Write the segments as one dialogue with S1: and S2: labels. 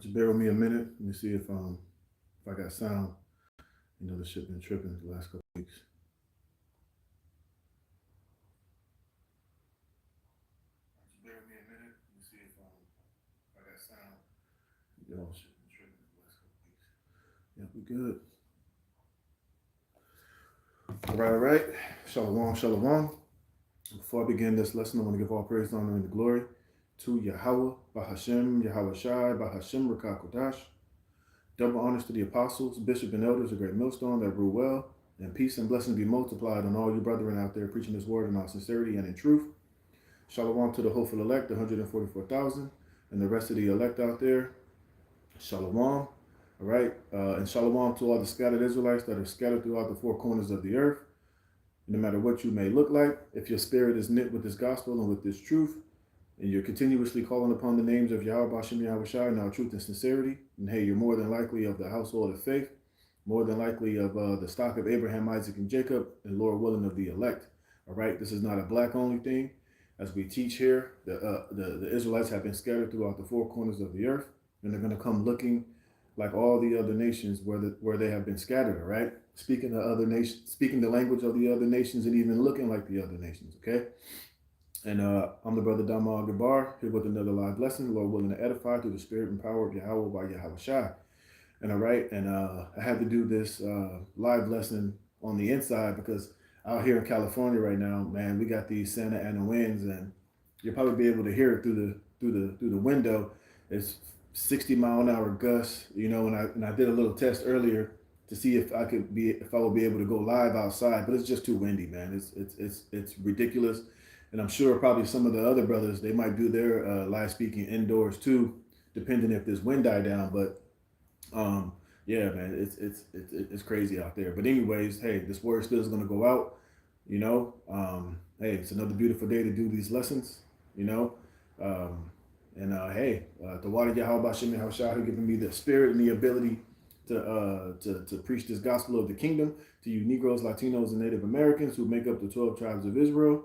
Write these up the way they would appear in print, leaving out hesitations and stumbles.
S1: Just bear with me a minute. Let me see if I got sound. This shit been tripping the last couple weeks. Just bear with me a minute. Let me see if I got sound. Shit been tripping the last couple weeks. Yeah, we good. All right. Shalom, shalom. Before I begin this lesson, I want to give all praise, honor, and the glory to Yahweh, Bahashem, Yahweh Shai, Bahashem, Rakah Kodash. Double honors to the apostles, bishops, and elders, a great millstone that rule well, and peace and blessings be multiplied on all you brethren out there preaching this word in all sincerity and in truth. Shalom to the hopeful elect, the 144,000, and the rest of the elect out there. Shalom. All right. And shalom to all the scattered Israelites that are scattered throughout the four corners of the earth. No matter what you may look like, if your spirit is knit with this gospel and with this truth, and you're continuously calling upon the names of Yahweh, Bashem, Yahweh Shai, in our truth and sincerity, and hey, you're more than likely of the household of faith, more than likely of the stock of Abraham, Isaac, and Jacob, and Lord willing of the elect. All right, this is not a black only thing. As we teach here, the Israelites have been scattered throughout the four corners of the earth, and they're going to come looking like all the other nations where they have been scattered. All right, speaking the other nations, speaking the language of the other nations, and even looking like the other nations. Okay. And I'm the brother Dama Gabar, here with another live lesson, Lord willing to edify through the spirit and power of Yahweh by Yahweh Shai. And all right, and I had to do this live lesson on the inside because out here in California right now, man, we got these Santa Ana winds, and you'll probably be able to hear it through the window. It's 60-mile-an-hour gusts, and I did a little test earlier to see if I would be able to go live outside, but it's just too windy, man. It's ridiculous. And I'm sure probably some of the other brothers, they might do their live speaking indoors too, depending if this wind die down. But yeah, man, it's crazy out there. But anyways, hey, this word still is going to go out. Hey, it's another beautiful day to do these lessons. Hey, the water Yahweh Bashem Yahweh Shai, who given me the spirit and the ability to preach this gospel of the kingdom to you Negroes, Latinos, and Native Americans who make up the 12 tribes of Israel.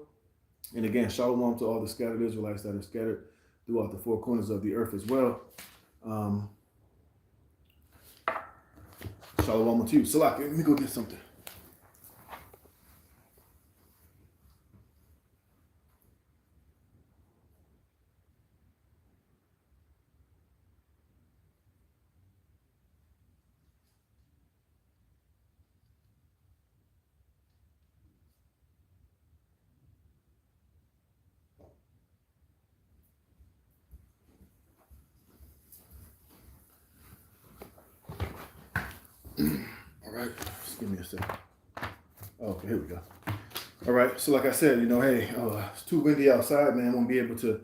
S1: And again, shalom to all the scattered Israelites that are scattered throughout the four corners of the earth as well. Shalom to you. Salak, let me go get something. All right, just give me a second. Okay, here we go. All right, so like I said, hey, it's too windy outside, man. I won't be able to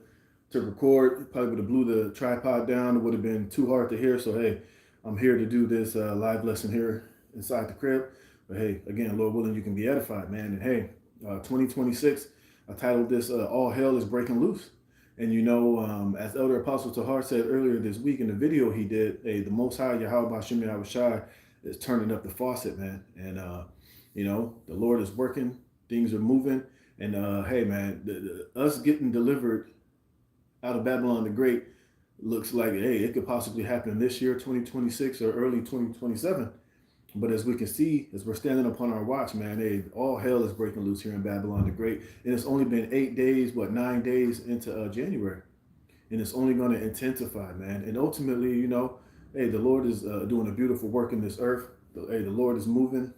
S1: record. Probably would have blew the tripod down. It would have been too hard to hear. So hey, I'm here to do this live lesson here inside the crib. But hey, again, Lord willing, you can be edified, man. And hey, 2026, I titled this "All Hell is Breaking Loose." And as Elder Apostle Tahar said earlier this week in the video he did, hey, the Most High Yahweh Bashem Yahweh Shai is turning up the faucet, man. And the Lord is working, things are moving, and hey, man, us getting delivered out of Babylon the Great looks like, hey, it could possibly happen this year, 2026, or early 2027. But as we can see, as we're standing upon our watch, man, hey, all hell is breaking loose here in Babylon the Great. And it's only been 9 days into January. And it's only going to intensify, man. And ultimately, hey, the Lord is doing a beautiful work in this earth. Hey, the Lord is moving.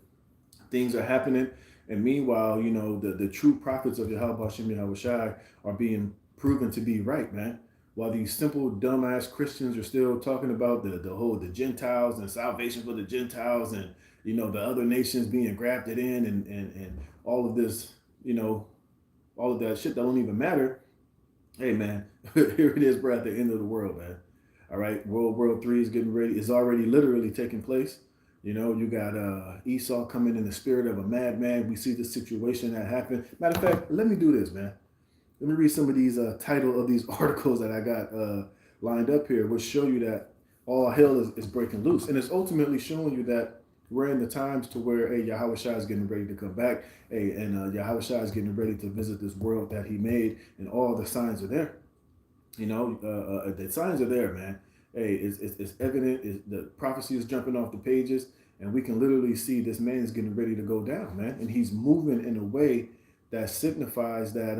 S1: Things are happening. And meanwhile, the true prophets of Yahweh Hashem Yahweh Shai are being proven to be right, man. While these simple, dumbass Christians are still talking about the Gentiles and salvation for the Gentiles and, the other nations being grafted in and all of this, all of that shit that don't even matter. Hey, man, here it is, bro, at the end of the world, man. All right, World War III is getting ready. It's already literally taking place. You got Esau coming in the spirit of a madman. We see the situation that happened. Matter of fact, let me do this, man. Let me read some of these title of these articles that I got lined up here, which show you that all hell is breaking loose. And it's ultimately showing you that we're in the times to where, hey, Yahweh Shai is getting ready to come back. Hey, and Yahweh Shai is getting ready to visit this world that he made, and all the signs are there. The signs are there, man. hey, it's evident. The prophecy is jumping off the pages, and we can literally see this man is getting ready to go down, man, and he's moving in a way that signifies that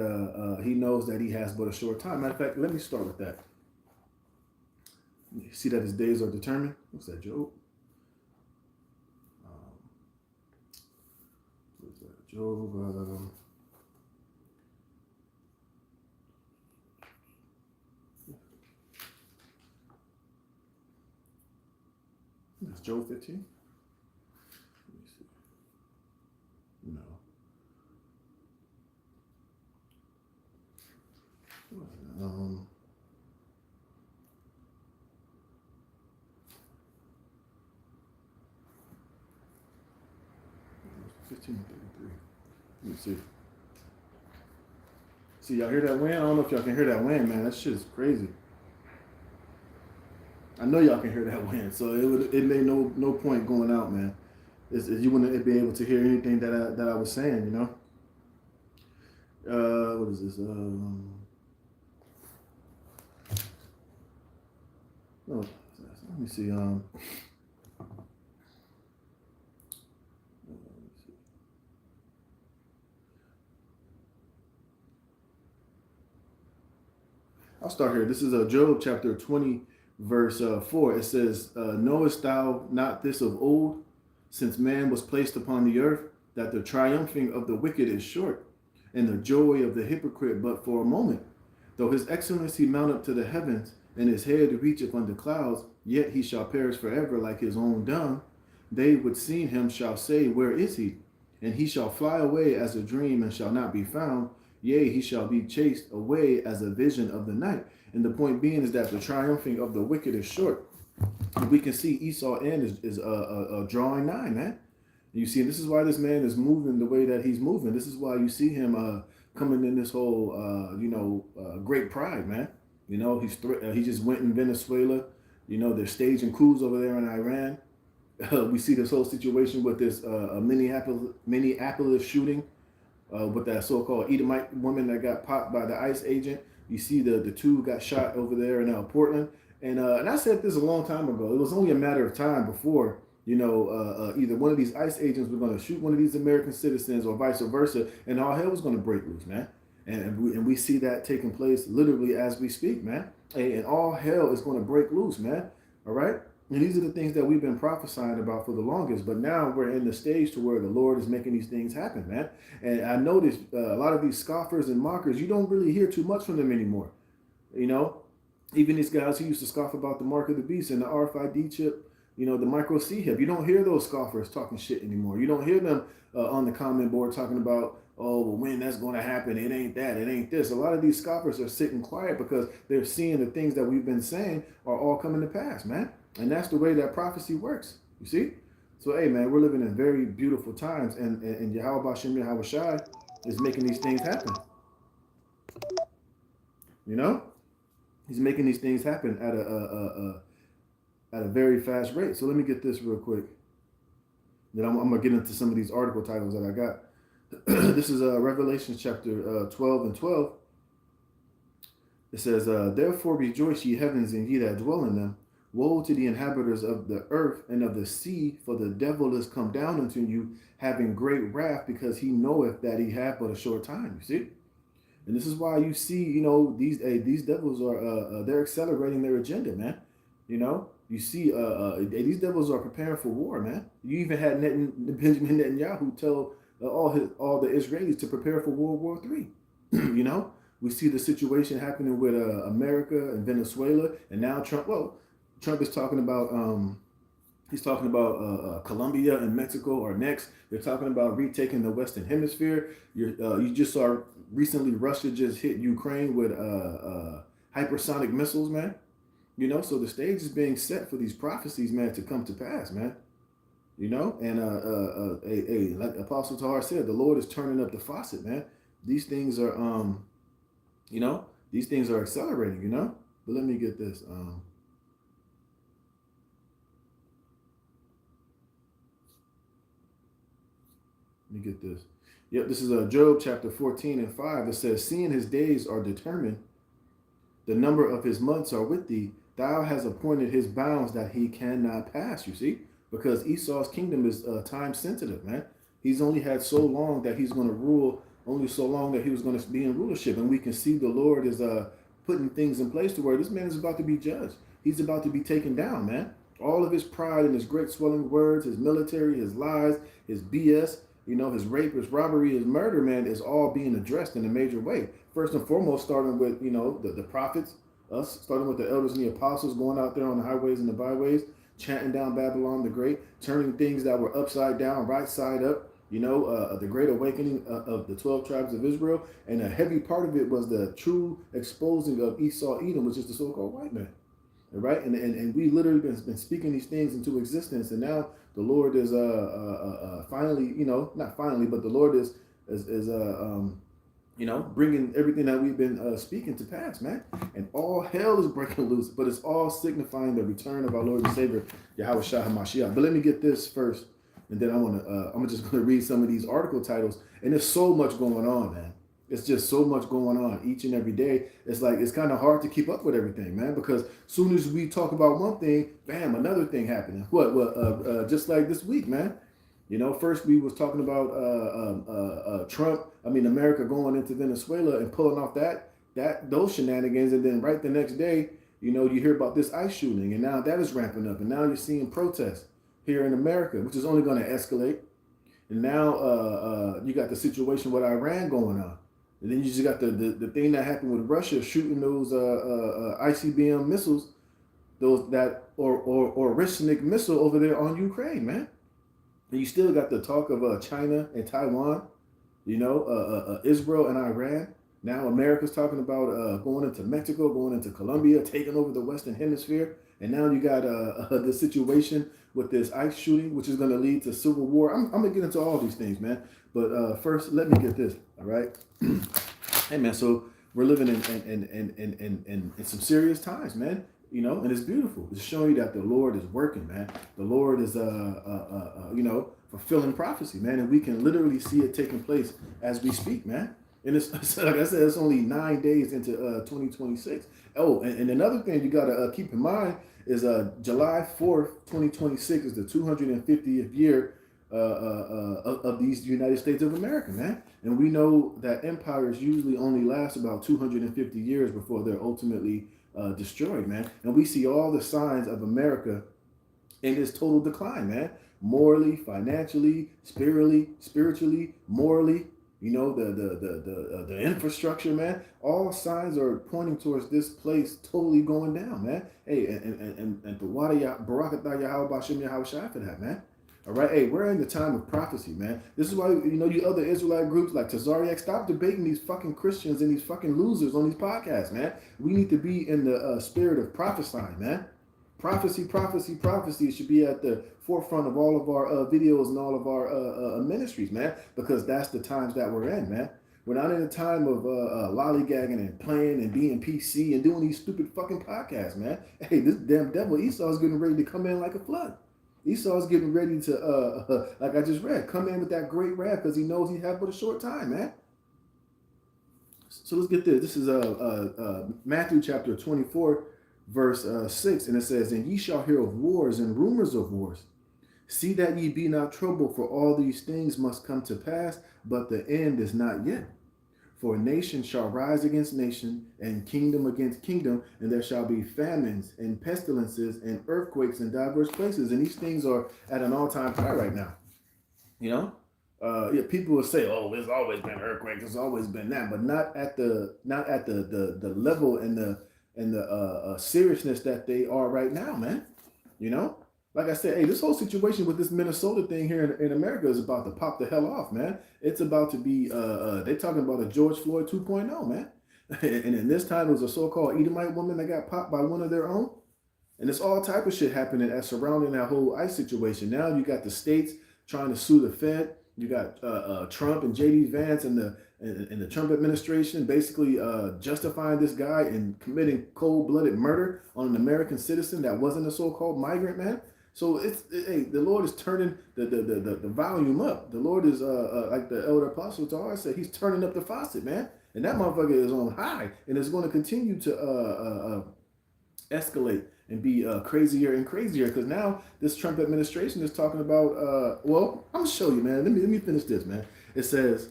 S1: he knows that he has but a short time. Matter of fact, let me start with that. You see that his days are determined. What's that, Job? What's that, Job? That's Job 15. Let me see. No. Um, 15:33. Let me see. See, y'all hear that wind? I don't know if y'all can hear that wind, man. That shit is crazy. I know y'all can hear that wind, so it made no point going out, man. You wouldn't be able to hear anything that I was saying, you know. What is this? No, let me see. I'll start here. This is Job chapter 20, verse 4. It says, knowest thou not this of old, since man was placed upon the earth, that the triumphing of the wicked is short, and the joy of the hypocrite but for a moment? Though his excellency mount up to the heavens, and his head reacheth unto clouds, yet he shall perish forever like his own dung. They which seen him shall say, where is he? And he shall fly away as a dream, and shall not be found. Yea, he shall be chased away as a vision of the night. And the point being is that the triumphing of the wicked is short. We can see Esau end is drawing nigh, man. You see, this is why this man is moving the way that he's moving. This is why you see him coming in this whole, great pride, man. You know, he just went in Venezuela. You know, they're staging coups over there in Iran. We see this whole situation with this Minneapolis shooting with that so-called Edomite woman that got popped by the ICE agent. You see the two got shot over there in Portland. And I said this a long time ago. It was only a matter of time before, either one of these ICE agents was going to shoot one of these American citizens or vice versa, and all hell was going to break loose, man. And we see that taking place literally as we speak, man. And all hell is going to break loose, man. All right? And these are the things that we've been prophesying about for the longest. But now we're in the stage to where the Lord is making these things happen, man. And I noticed a lot of these scoffers and mockers, you don't really hear too much from them anymore. You know, even these guys who used to scoff about the mark of the beast and the RFID chip, the micro C hip. You don't hear those scoffers talking shit anymore. You don't hear them on the comment board talking about, oh, well, when that's going to happen, it ain't that, it ain't this. A lot of these scoffers are sitting quiet because they're seeing the things that we've been saying are all coming to pass, man. And that's the way that prophecy works, you see? So, hey, man, we're living in very beautiful times, and Yahweh Bashem Yahweh Shai is making these things happen. You know? He's making these things happen at a very fast rate. So let me get this real quick. Then I'm going to get into some of these article titles that I got. This is Revelation chapter 12 and 12. It says, therefore rejoice ye heavens and ye that dwell in them. Woe to the inhabitants of the earth and of the sea, for the devil is come down unto you, having great wrath, because he knoweth that he hath but a short time. You see? And this is why you see, these devils are they're accelerating their agenda, man. You see these devils are preparing for war, man. You even had Benjamin Netanyahu tell all the Israelis to prepare for World War III. We see the situation happening with America and Venezuela, and now Trump. Well, Trump is talking about he's talking about Colombia and Mexico are next. They're talking about retaking the Western Hemisphere. You just saw recently Russia just hit Ukraine with hypersonic missiles, man. So the stage is being set for these prophecies, man, to come to pass, man. And like Apostle Tahar said, the Lord is turning up the faucet, man. These things are these things are accelerating, But let me get this. Let me get this. Yep, this is Job chapter 14 and 5. It says, seeing his days are determined, The number of his months are with thee. Thou hast appointed his bounds that he cannot pass, you see? Because Esau's kingdom is time sensitive, man. He's only had so long that he's going to rule, only so long that he was going to be in rulership. And we can see the Lord is putting things in place to where this man is about to be judged. He's about to be taken down, man. All of his pride and his great swelling words, his military, his lies, his BS, his rape, his robbery, his murder, man, is all being addressed in a major way. First and foremost, starting with, the prophets, us, starting with the elders and the apostles going out there on the highways and the byways, chanting down Babylon the Great, turning things that were upside down, right side up, the great awakening of the 12 tribes of Israel. And a heavy part of it was the true exposing of Esau Edom, which is the so-called white man. Right? And we literally been speaking these things into existence. And now the Lord is finally, not finally, but the Lord is bringing everything that we've been speaking to pass, man. And all hell is breaking loose, but it's all signifying the return of our Lord and Savior, Yahweh Shah HaMashiach. But let me get this first, and then I'm just going to read some of these article titles. And there's so much going on, man. It's just so much going on each and every day. It's like, it's kind of hard to keep up with everything, man, because soon as we talk about one thing, bam, another thing happening. Just like this week, man. First we was talking about America going into Venezuela and pulling off those shenanigans, and then right the next day, you hear about this ICE shooting, and now that is ramping up, and now you're seeing protests here in America, which is only going to escalate. And now you got the situation with Iran going on, and then you just got the thing that happened with Russia shooting those ICBM missiles, or Orishnik missile over there on Ukraine, man. And you still got the talk of China and Taiwan, Israel and Iran. Now America's talking about going into Mexico, going into Colombia, taking over the Western Hemisphere. And now you got the situation with this ICE shooting, which is going to lead to civil war. I'm going to get into all these things, man. But first, let me get this, all right? Hey, man, so we're living in some serious times, man. And it's beautiful. It's showing you that the Lord is working, man. The Lord is, fulfilling prophecy, man. And we can literally see it taking place as we speak, man. And it's like I said, it's only 9 days into 2026. Oh, and another thing you got to keep in mind is July 4th, 2026 is the 250th year of these United States of America, man. And we know that empires usually only last about 250 years before they're ultimately destroyed, man. And we see all the signs of America in its total decline, man. Morally, financially, spiritually, morally. The infrastructure, man. All signs are pointing towards this place totally going down, man. Hey, and the Barakatah Yahweh Bashem Yahweh Shai for that, man. All right, hey, we're in the time of prophecy, man. This is why, you other Israelite groups like Tazariak, stop debating these fucking Christians and these fucking losers on these podcasts, man. We need to be in the spirit of prophesying, man. Prophecy should be at the forefront of all of our videos and all of our ministries, man, because that's the times that we're in, man. We're not in a time of lollygagging and playing and being PC and doing these stupid fucking podcasts, man. Hey, this damn devil Esau is getting ready to come in like a flood. Esau's getting ready to, like I just read, come in with that great wrath because he knows he has but a short time, man. So let's get this. This is Matthew chapter 24, verse 6, and it says, "And ye shall hear of wars and rumors of wars. See that ye be not troubled, for all these things must come to pass, but the end is not yet. For nation shall rise against nation, and kingdom against kingdom, and there shall be famines and pestilences and earthquakes in diverse places." And these things are at an all-time high right now. People will say, "Oh, there's always been earthquakes. There's always been that," but not at the level and the seriousness that they are right now, man. Like I said, hey, this whole situation with this Minnesota thing here in America is about to pop the hell off, man. It's about to be, they're talking about a George Floyd 2.0, man. And in this time, it was a so-called Edomite woman that got popped by one of their own. And there's all type of shit happening surrounding that whole ICE situation. Now you got the states trying to sue the Fed. You got Trump and J.D. Vance and the Trump administration basically justifying this guy and committing cold-blooded murder on an American citizen that wasn't a so-called migrant, man. So the Lord is turning the volume up. The Lord is like the elder apostle to us said, he's turning up the faucet, man. And that motherfucker is on high, and it's going to continue to escalate and be crazier and crazier, because now this Trump administration is talking about, well, I'm gonna show you, man. Let me finish this, man. It says,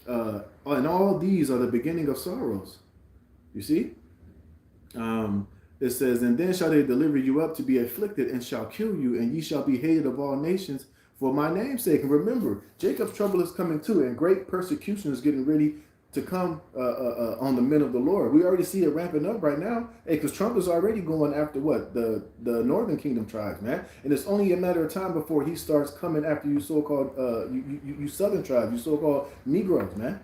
S1: and all these are the beginning of sorrows. You see? It says, and then shall they deliver you up to be afflicted, and shall kill you, and ye shall be hated of all nations for my name's sake. And remember, Jacob's trouble is coming too, and great persecution is getting ready to come on the men of the Lord. We already see it ramping up right now. Hey, because Trump is already going after what? The Northern Kingdom tribes, man. And it's only a matter of time before he starts coming after you so-called, you Southern tribes, you so-called Negroes, man.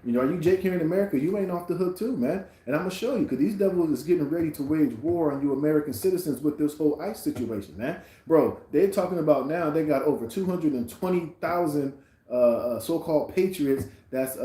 S1: You know, are you Jake here in America? You ain't off the hook too, man. And I'm going to show you, because these devils is getting ready to wage war on you American citizens with this whole ICE situation, man. Bro, they're talking about now they got over 220,000 so-called patriots that's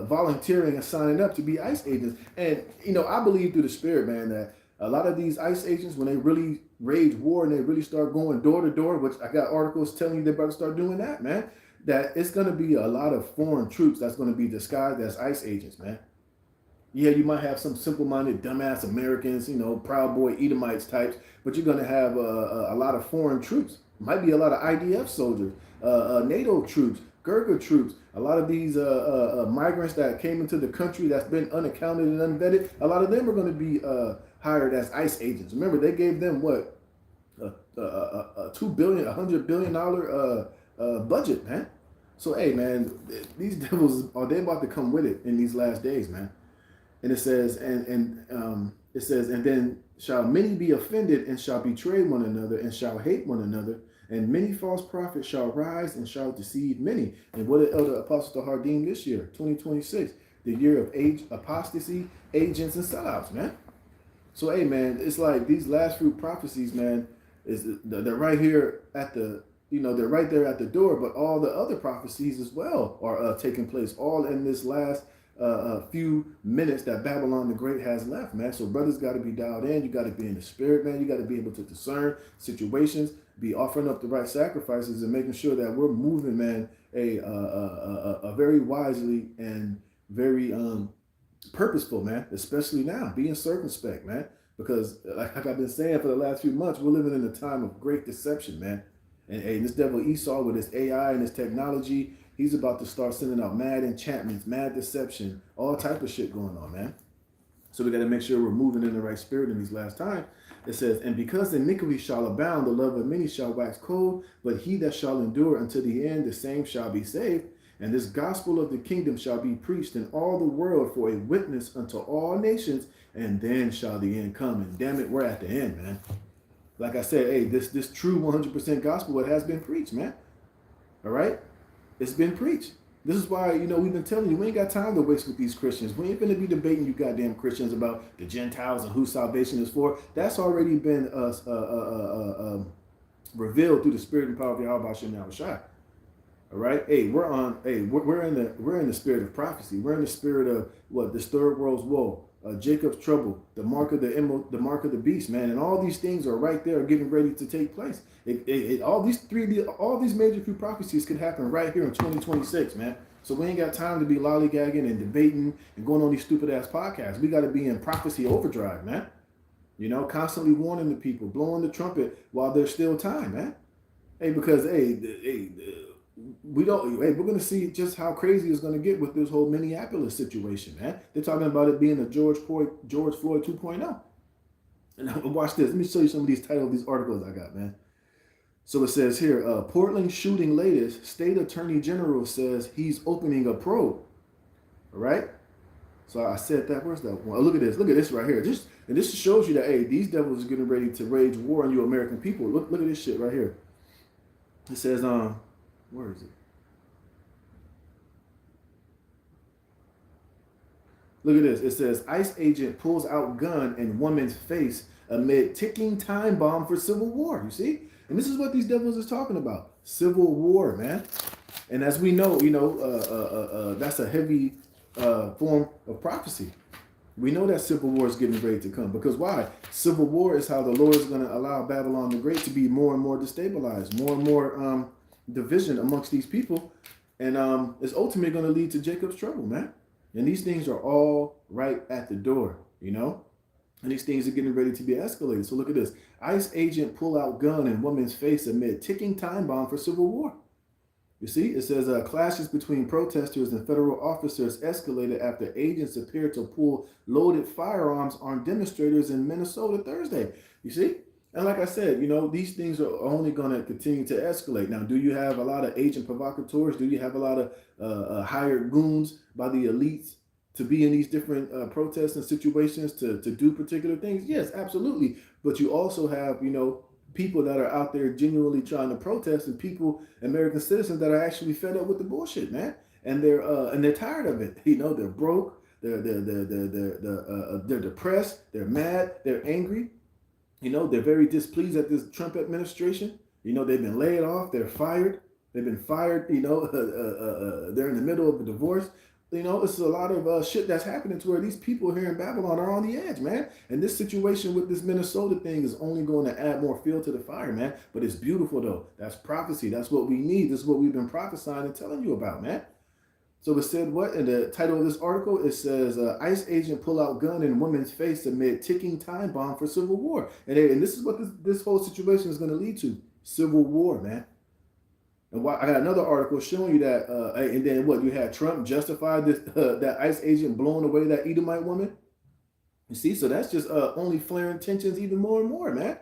S1: volunteering and signing up to be ICE agents. And, you know, I believe through the spirit, man, that a lot of these ICE agents, when they really rage war and they really start going door to door, which I got articles telling you they're about to start doing that, man, that it's going to be a lot of foreign troops that's going to be disguised as ICE agents, man. Yeah, you might have some simple-minded, dumbass Americans, you know, Proud Boy Edomites types, but you're going to have a lot of foreign troops. Might be a lot of IDF soldiers, NATO troops, Gurkha troops, a lot of these migrants that came into the country that's been unaccounted and unvetted. A lot of them are going to be hired as ICE agents. Remember, they gave them what, $2 billion, $100 billion budget, man. So, hey, man, these devils are they about to come with it in these last days, man. And it says, it says, and then shall many be offended and shall betray one another and shall hate one another, and many false prophets shall rise and shall deceive many. And what did Elder Apostle Hardim this year, 2026, the year of apostasy, agents, and sellouts, man. So, hey, man, it's like these last few prophecies, man, they're right here at the, you know, they're right there at the door, but all the other prophecies as well are taking place all in this last few minutes that Babylon the Great has left, man. So brothers got to be dialed in. You got to be in the spirit, man. You got to be able to discern situations, be offering up the right sacrifices, and making sure that we're moving, man, a very wisely and very purposeful, man. Especially now, being circumspect, man, because like I've been saying for the last few months, we're living in a time of great deception, man. And this devil Esau with his AI and his technology, he's about to start sending out mad enchantments, mad deception, all type of shit going on, man. So we got to make sure we're moving in the right spirit in these last times. It says, and because iniquity shall abound, the love of many shall wax cold, but he that shall endure unto the end, the same shall be saved. And this gospel of the kingdom shall be preached in all the world for a witness unto all nations, and then shall the end come. And damn it, we're at the end, man. Like I said, hey, this true 100% gospel, it has been preached, man. All right? It's been preached. This is why, you know, we've been telling you, we ain't got time to waste with these Christians. We ain't going to be debating you goddamn Christians about the Gentiles and who salvation is for. That's already been revealed through the spirit and power of Yahweh Shem Yahushua. All right? Hey, we're in the spirit of prophecy. We're in the spirit of what? This third world's woe. Jacob's trouble, the mark of the beast, man, and all these things are right there, getting ready to take place. All these major few prophecies could happen right here in 2026, man. So we ain't got time to be lollygagging and debating and going on these stupid ass podcasts. We got to be in prophecy overdrive, man. You know, constantly warning the people, blowing the trumpet while there's still time, man. Hey, because we're going to see just how crazy it's going to get with this whole Minneapolis situation, man. They're talking about it being a George Floyd 2.0. And watch this. Let me show you some of these titles of these articles I got, man. So it says here, Portland shooting latest, state attorney general says he's opening a probe. All right? So I said that. Where's that one? Oh, look at this. Look at this right here. And this shows you that, hey, these devils are getting ready to wage war on you American people. Look at this shit right here. It says, where is it? Look at this. It says, ICE agent pulls out gun in woman's face amid ticking time bomb for civil war. You see? And this is what these devils is talking about. Civil war, man. And as we know, that's a heavy form of prophecy. We know that civil war is getting ready to come. Because why? Civil war is how the Lord is going to allow Babylon the Great to be more and more destabilized, more and more division amongst these people, and it's ultimately going to lead to Jacob's trouble, man. And these things are all right at the door, you know? And these things are getting ready to be escalated. So look at this. ICE agent pull out gun in woman's face amid ticking time bomb for civil war. You see, it says clashes between protesters and federal officers escalated after agents appeared to pull loaded firearms on demonstrators in Minnesota Thursday. You see? And like I said, you know, these things are only going to continue to escalate. Now, do you have a lot of agent provocateurs? Do you have a lot of hired goons by the elites to be in these different protests and situations to do particular things? Yes, absolutely. But you also have, you know, people that are out there genuinely trying to protest, and people, American citizens that are actually fed up with the bullshit, man, and they're tired of it. You know, they're broke, they're depressed, they're mad, they're angry. You know, they're very displeased at this Trump administration. You know, they've been laid off, they're fired, they've been fired. You know, they're in the middle of a divorce. You know, it's a lot of shit that's happening to where these people here in Babylon are on the edge, man. And this situation with this Minnesota thing is only going to add more fuel to the fire, man. But it's beautiful, though. That's prophecy. That's what we need. This is what we've been prophesying and telling you about, man. So it said what? In the title of this article, it says, ICE agent pull out gun in woman's face amid ticking time bomb for civil war. And this is what this whole situation is going to lead to. Civil war, man. And I got another article showing you that, and then what, you had Trump justify this that ICE agent blowing away that Edomite woman. You see, so that's just only flaring tensions even more and more, man.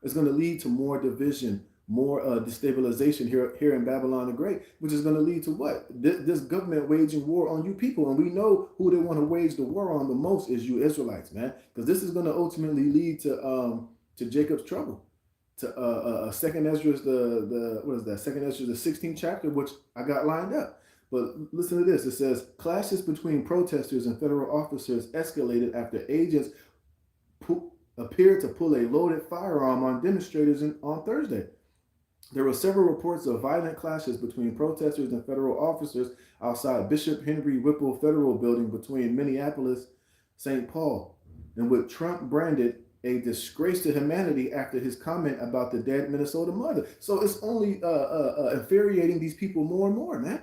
S1: It's going to lead to more division, more destabilization here in Babylon the Great, which is going to lead to what? This government waging war on you people, and we know who they want to wage the war on the most is you Israelites, man, because this is going to ultimately lead to Jacob's trouble. To Second Ezra's the what is that? Second Ezra's the 16th chapter, which I got lined up. But listen to this. It says clashes between protesters and federal officers escalated after agents appeared to pull a loaded firearm on demonstrators on Thursday. There were several reports of violent clashes between protesters and federal officers outside Bishop Henry Whipple Federal Building between Minneapolis, St. Paul, and with Trump branded a disgrace to humanity after his comment about the dead Minnesota mother. So it's only infuriating these people more and more, man.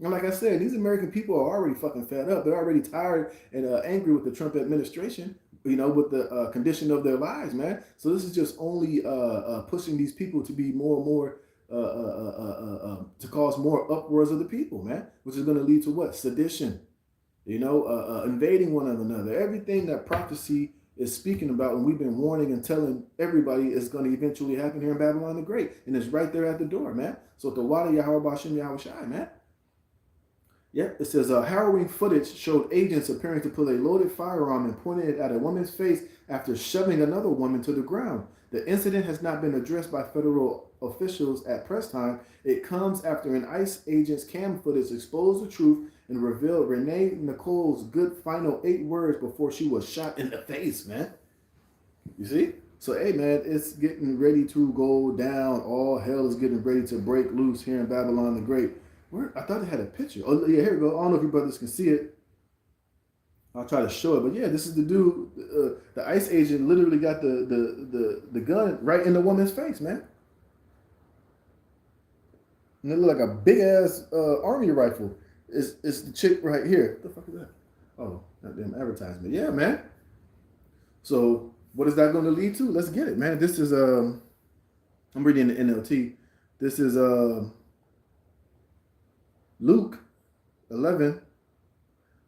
S1: And like I said, these American people are already fucking fed up. They're already tired and angry with the Trump administration, you know, with the condition of their lives, man. So this is just only pushing these people to be more and more, to cause more uproars of the people, man, which is going to lead to what? Sedition, you know, invading one another. Everything that prophecy is speaking about, and we've been warning and telling everybody is going to eventually happen here in Babylon the Great. And it's right there at the door, man. So the Wada Yahweh Bashem Yahweh Shai, man. Yep, it says harrowing footage showed agents appearing to pull a loaded firearm and pointing it at a woman's face after shoving another woman to the ground. The incident has not been addressed by federal officials at press time. It comes after an ICE agent's cam footage exposed the truth and revealed Renee Nicole's good final 8 words before she was shot in the face, man. You see? So, hey, man, it's getting ready to go down. All hell is getting ready to break loose here in Babylon the Great. I thought it had a picture. Oh, yeah, here we go. I don't know if you brothers can see it. I'll try to show it. But, yeah, this is the dude. The ICE agent literally got the gun right in the woman's face, man. And it looked like a big-ass army rifle. It's the chick right here. What the fuck is that? Oh, that damn advertisement. Yeah, man. So what is that going to lead to? Let's get it, man. This is I'm reading the NLT. This is Luke 11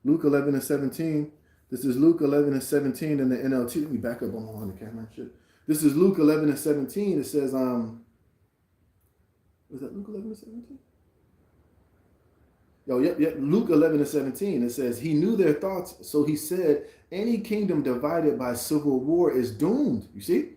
S1: and 17. This is Luke 11 and 17 in the NLT. Let me back up on the camera and shit. This is Luke 11 and 17. It says was that Luke 11 and 17? Oh, yep. Luke 11 and 17. It says, he knew their thoughts, so he said, any kingdom divided by civil war is doomed. You see?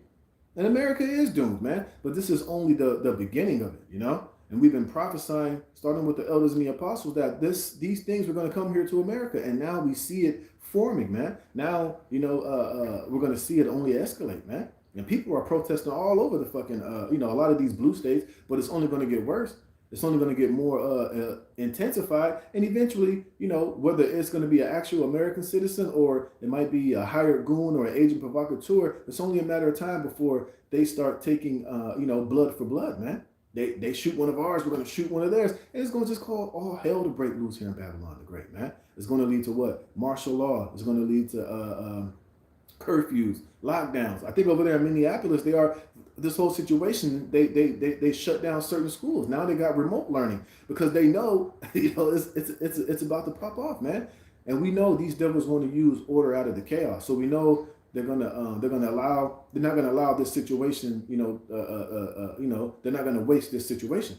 S1: And America is doomed, man. But this is only the beginning of it, you know? And we've been prophesying, starting with the elders and the apostles, that these things were going to come here to America. And now we see it forming, man. Now, you know, we're going to see it only escalate, man. And people are protesting all over the fucking, you know, a lot of these blue states, but it's only going to get worse. It's only going to get more intensified. And eventually, you know, whether it's going to be an actual American citizen or it might be a hired goon or an agent provocateur, it's only a matter of time before they start taking, you know, blood for blood, man. They shoot one of ours, we're going to shoot one of theirs. And it's going to just cause all hell to break loose here in Babylon the Great, man. It's going to lead to what? Martial law. It's going to lead to curfews, lockdowns. I think over there in Minneapolis, they are this whole situation. They shut down certain schools. Now they got remote learning because they know it's about to pop off, man. And we know these devils want to use order out of the chaos. So we know they're gonna allow. They're not gonna allow this situation. They're not gonna waste this situation.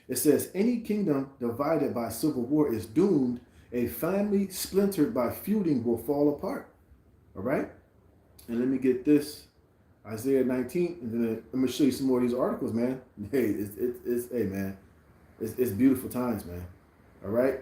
S1: It says any kingdom divided by civil war is doomed. A family splintered by feuding will fall apart. All right. And let me get this, Isaiah 19, and then I'm gonna show you some more of these articles, man. Hey, it's beautiful times, man. All right.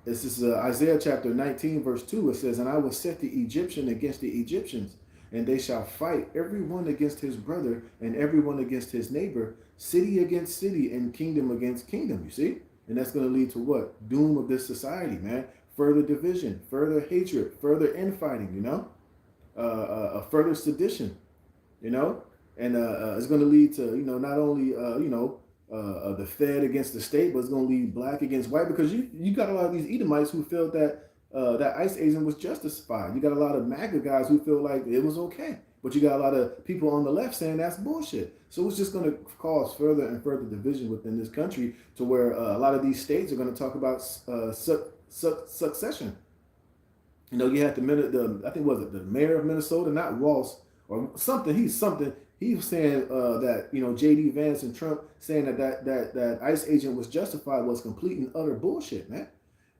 S1: This is Isaiah chapter 19, verse 2. It says, "And I will set the Egyptian against the Egyptians, and they shall fight, every one against his brother, and every one against his neighbor, city against city, and kingdom against kingdom." You see? And that's going to lead to what? Doom of this society, man. Further division, further hatred, further infighting, further sedition, and it's going to lead to, not only, the Fed against the state, but it's going to lead black against white, because you got a lot of these Edomites who felt that that ICE agent was justified. You got a lot of MAGA guys who feel like it was okay, but you got a lot of people on the left saying that's bullshit. So it's just going to cause further and further division within this country, to where a lot of these states are going to talk about succession. You had I think was it the mayor of Minnesota, not Walsh or something. He's something. He was saying that J.D. Vance and Trump saying that ICE agent was justified was complete and utter bullshit, man.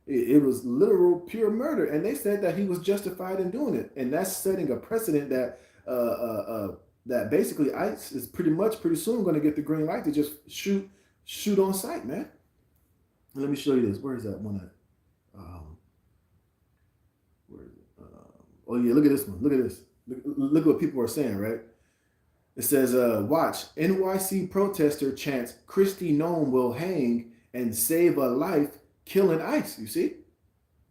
S1: It was literal pure murder, and they said that he was justified in doing it, and that's setting a precedent that that basically ICE is pretty soon going to get the green light to just shoot on sight, man. Let me show you this. Where is that one at? Where is it? Oh yeah, look at this one. Look at this. Look what people are saying, right? It says, watch, NYC protester chants, Kristi Noem will hang and save a life, killing ICE, you see?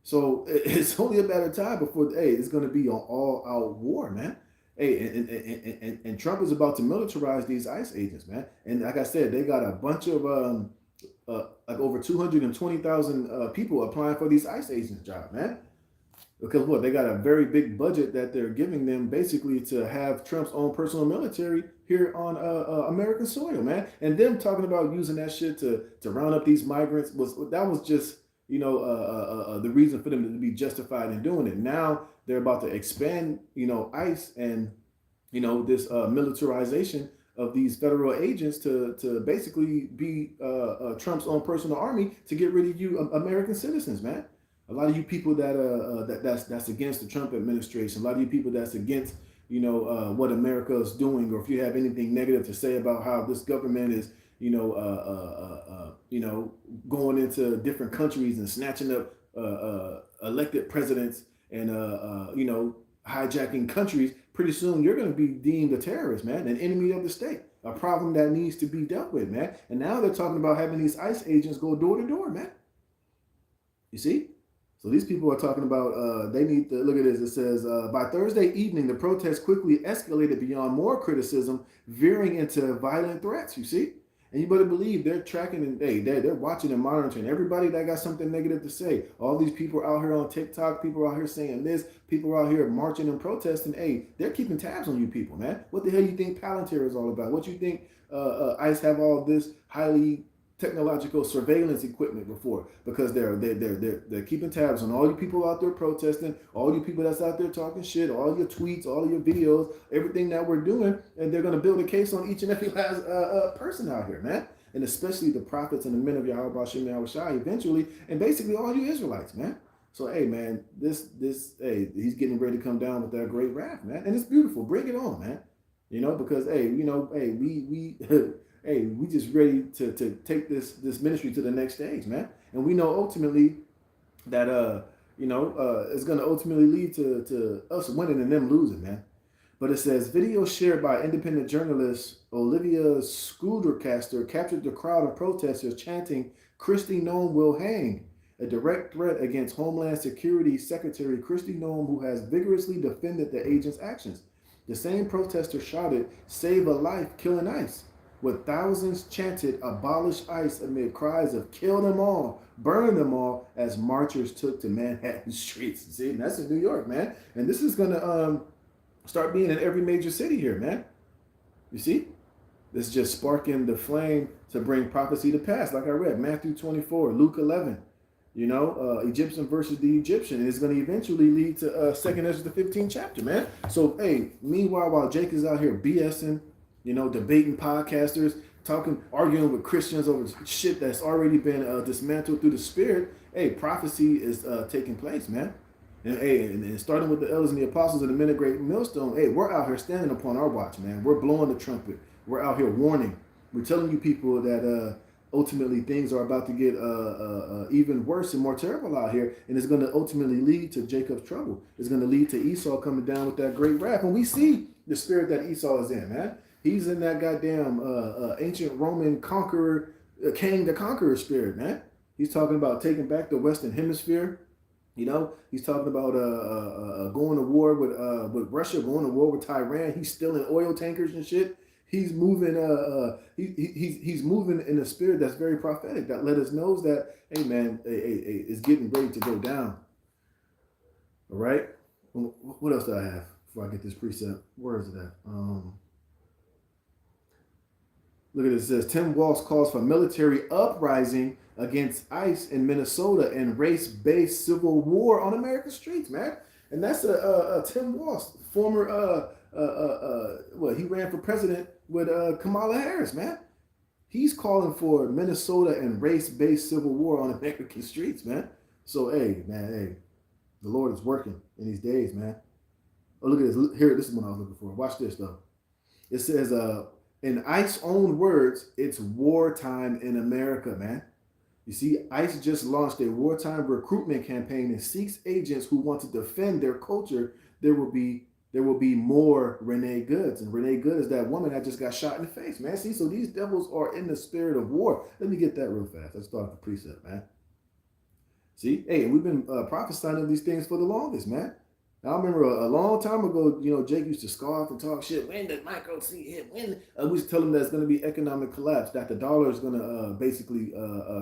S1: So it's only a matter of time before, it's going to be an all-out war, man. And Trump is about to militarize these ICE agents, man. And like I said, they got a bunch of, like over 220,000 people applying for these ICE agents jobs, man. Because what? They got a very big budget that they're giving them basically to have Trump's own personal military here on American soil, man. And them talking about using that shit to round up these migrants was just, the reason for them to be justified in doing it. Now they're about to expand, ICE and, this militarization of these federal agents to basically be Trump's own personal army to get rid of you American citizens, man. A lot of you people that's against the Trump administration, a lot of you people that's against, what America is doing, or if you have anything negative to say about how this government is, going into different countries and snatching up elected presidents and hijacking countries, pretty soon you're going to be deemed a terrorist, man, an enemy of the state, a problem that needs to be dealt with, man. And now they're talking about having these ICE agents go door to door, man. You see? So these people are talking about, they need to, look at this, it says, by Thursday evening, the protests quickly escalated beyond more criticism, veering into violent threats, you see? And you better believe they're tracking and they're watching and monitoring everybody that got something negative to say. All these people out here on TikTok, people out here saying this, people out here marching and protesting. They're keeping tabs on you people, man. What the hell you think Palantir is all about? What you think ICE have all this highly technological surveillance equipment before? Because they're keeping tabs on all you people out there protesting, all you people that's out there talking shit, all your tweets, all your videos, everything that we're doing, and they're going to build a case on each and every last person out here, man. And especially the prophets and the men of Yahweh Shem Yahushai eventually, and basically all you Israelites, man. So man, this he's getting ready to come down with that great wrath, man, and it's beautiful. Bring it on, man. Because we just ready to take this ministry to the next stage, man. And we know ultimately that it's going to ultimately lead to us winning and them losing, man. But it says, video shared by independent journalist Olivia Scuddercaster captured the crowd of protesters chanting, Kristi Noem will hang, a direct threat against Homeland Security Secretary Kristi Noem, who has vigorously defended the agent's actions. The same protester shouted, save a life, killing ICE. What thousands chanted, abolish ICE amid cries of kill them all, burn them all, as marchers took to Manhattan streets. See, and that's in New York, man. And this is gonna start being in every major city here, man. You see? This is just sparking the flame to bring prophecy to pass. Like I read, Matthew 24, Luke 11, Egyptian versus the Egyptian. And it's going to eventually lead to 2nd Ezra, the 15th chapter, man. So, hey, meanwhile, while Jake is out here BSing, debating podcasters, arguing with Christians over shit that's already been dismantled through the Spirit, hey, prophecy is taking place, man. And hey, and starting with the elders and the apostles and the men of great millstone, hey, we're out here standing upon our watch, man. We're blowing the trumpet. We're out here warning. We're telling you people that ultimately things are about to get even worse and more terrible out here, and it's going to ultimately lead to Jacob's trouble. It's going to lead to Esau coming down with that great wrath. And we see the spirit that Esau is in, man. He's in that goddamn ancient Roman conqueror, king the conqueror spirit, man. He's talking about taking back the Western Hemisphere. He's talking about going to war with Russia, going to war with Tehran. He's stealing oil tankers and shit. He's moving. He's moving in a spirit that's very prophetic. That let us know that, hey man, it's getting ready to go down. All right. What else do I have before I get this precept? Where is it at? Look at this. It says Tim Walz calls for military uprising against ICE in Minnesota and race-based civil war on American streets, man. And that's Tim Walz, former he ran for president with Kamala Harris, man. He's calling for Minnesota and race-based civil war on American streets, man. So hey, the Lord is working in these days, man. Oh, look at this. Here, this is what I was looking for. Watch this though. It says in ICE's own words, it's wartime in America, man. You see, ICE just launched a wartime recruitment campaign and seeks agents who want to defend their culture. There will be more Renee Goods. And Renee Good is that woman that just got shot in the face, man. See, so these devils are in the spirit of war. Let me get that real fast. Let's start with the precept, man. See, hey, we've been prophesying of these things for the longest, man. I remember a long time ago, Jake used to scoff and talk shit. When did micro C hit? When we used to tell him that it's going to be economic collapse, that the dollar is going to basically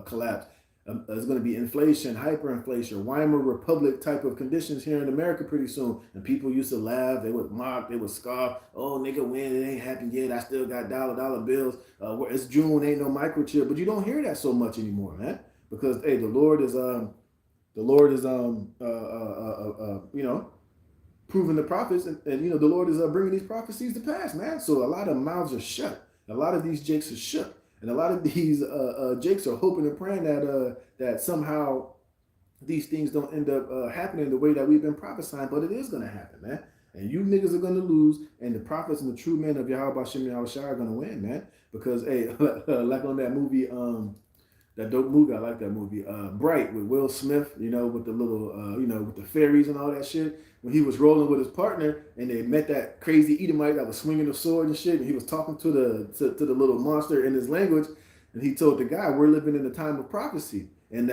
S1: collapse. There's going to be inflation, hyperinflation, Weimar Republic type of conditions here in America pretty soon. And people used to laugh. They would mock. They would scoff. Oh, nigga, when it ain't happened yet. I still got dollar bills. It's June. Ain't no microchip. But you don't hear that so much anymore, man. Because hey, the Lord is proving the prophets, and the Lord is bringing these prophecies to pass, man. So a lot of mouths are shut. A lot of these jakes are shook. And a lot of these jakes are hoping and praying that somehow these things don't end up happening the way that we've been prophesying, but it is going to happen, man. And you niggas are going to lose, and the prophets and the true men of Yahweh Shem Yahweh Shai are going to win, man. Because, hey, like on that movie, that dope movie, I like that movie, Bright, with Will Smith, with the little, with the fairies and all that shit. When he was rolling with his partner and they met that crazy Edomite that was swinging the sword and shit, and he was talking to the little monster in his language, and he told the guy, "We're living in a time of prophecy." And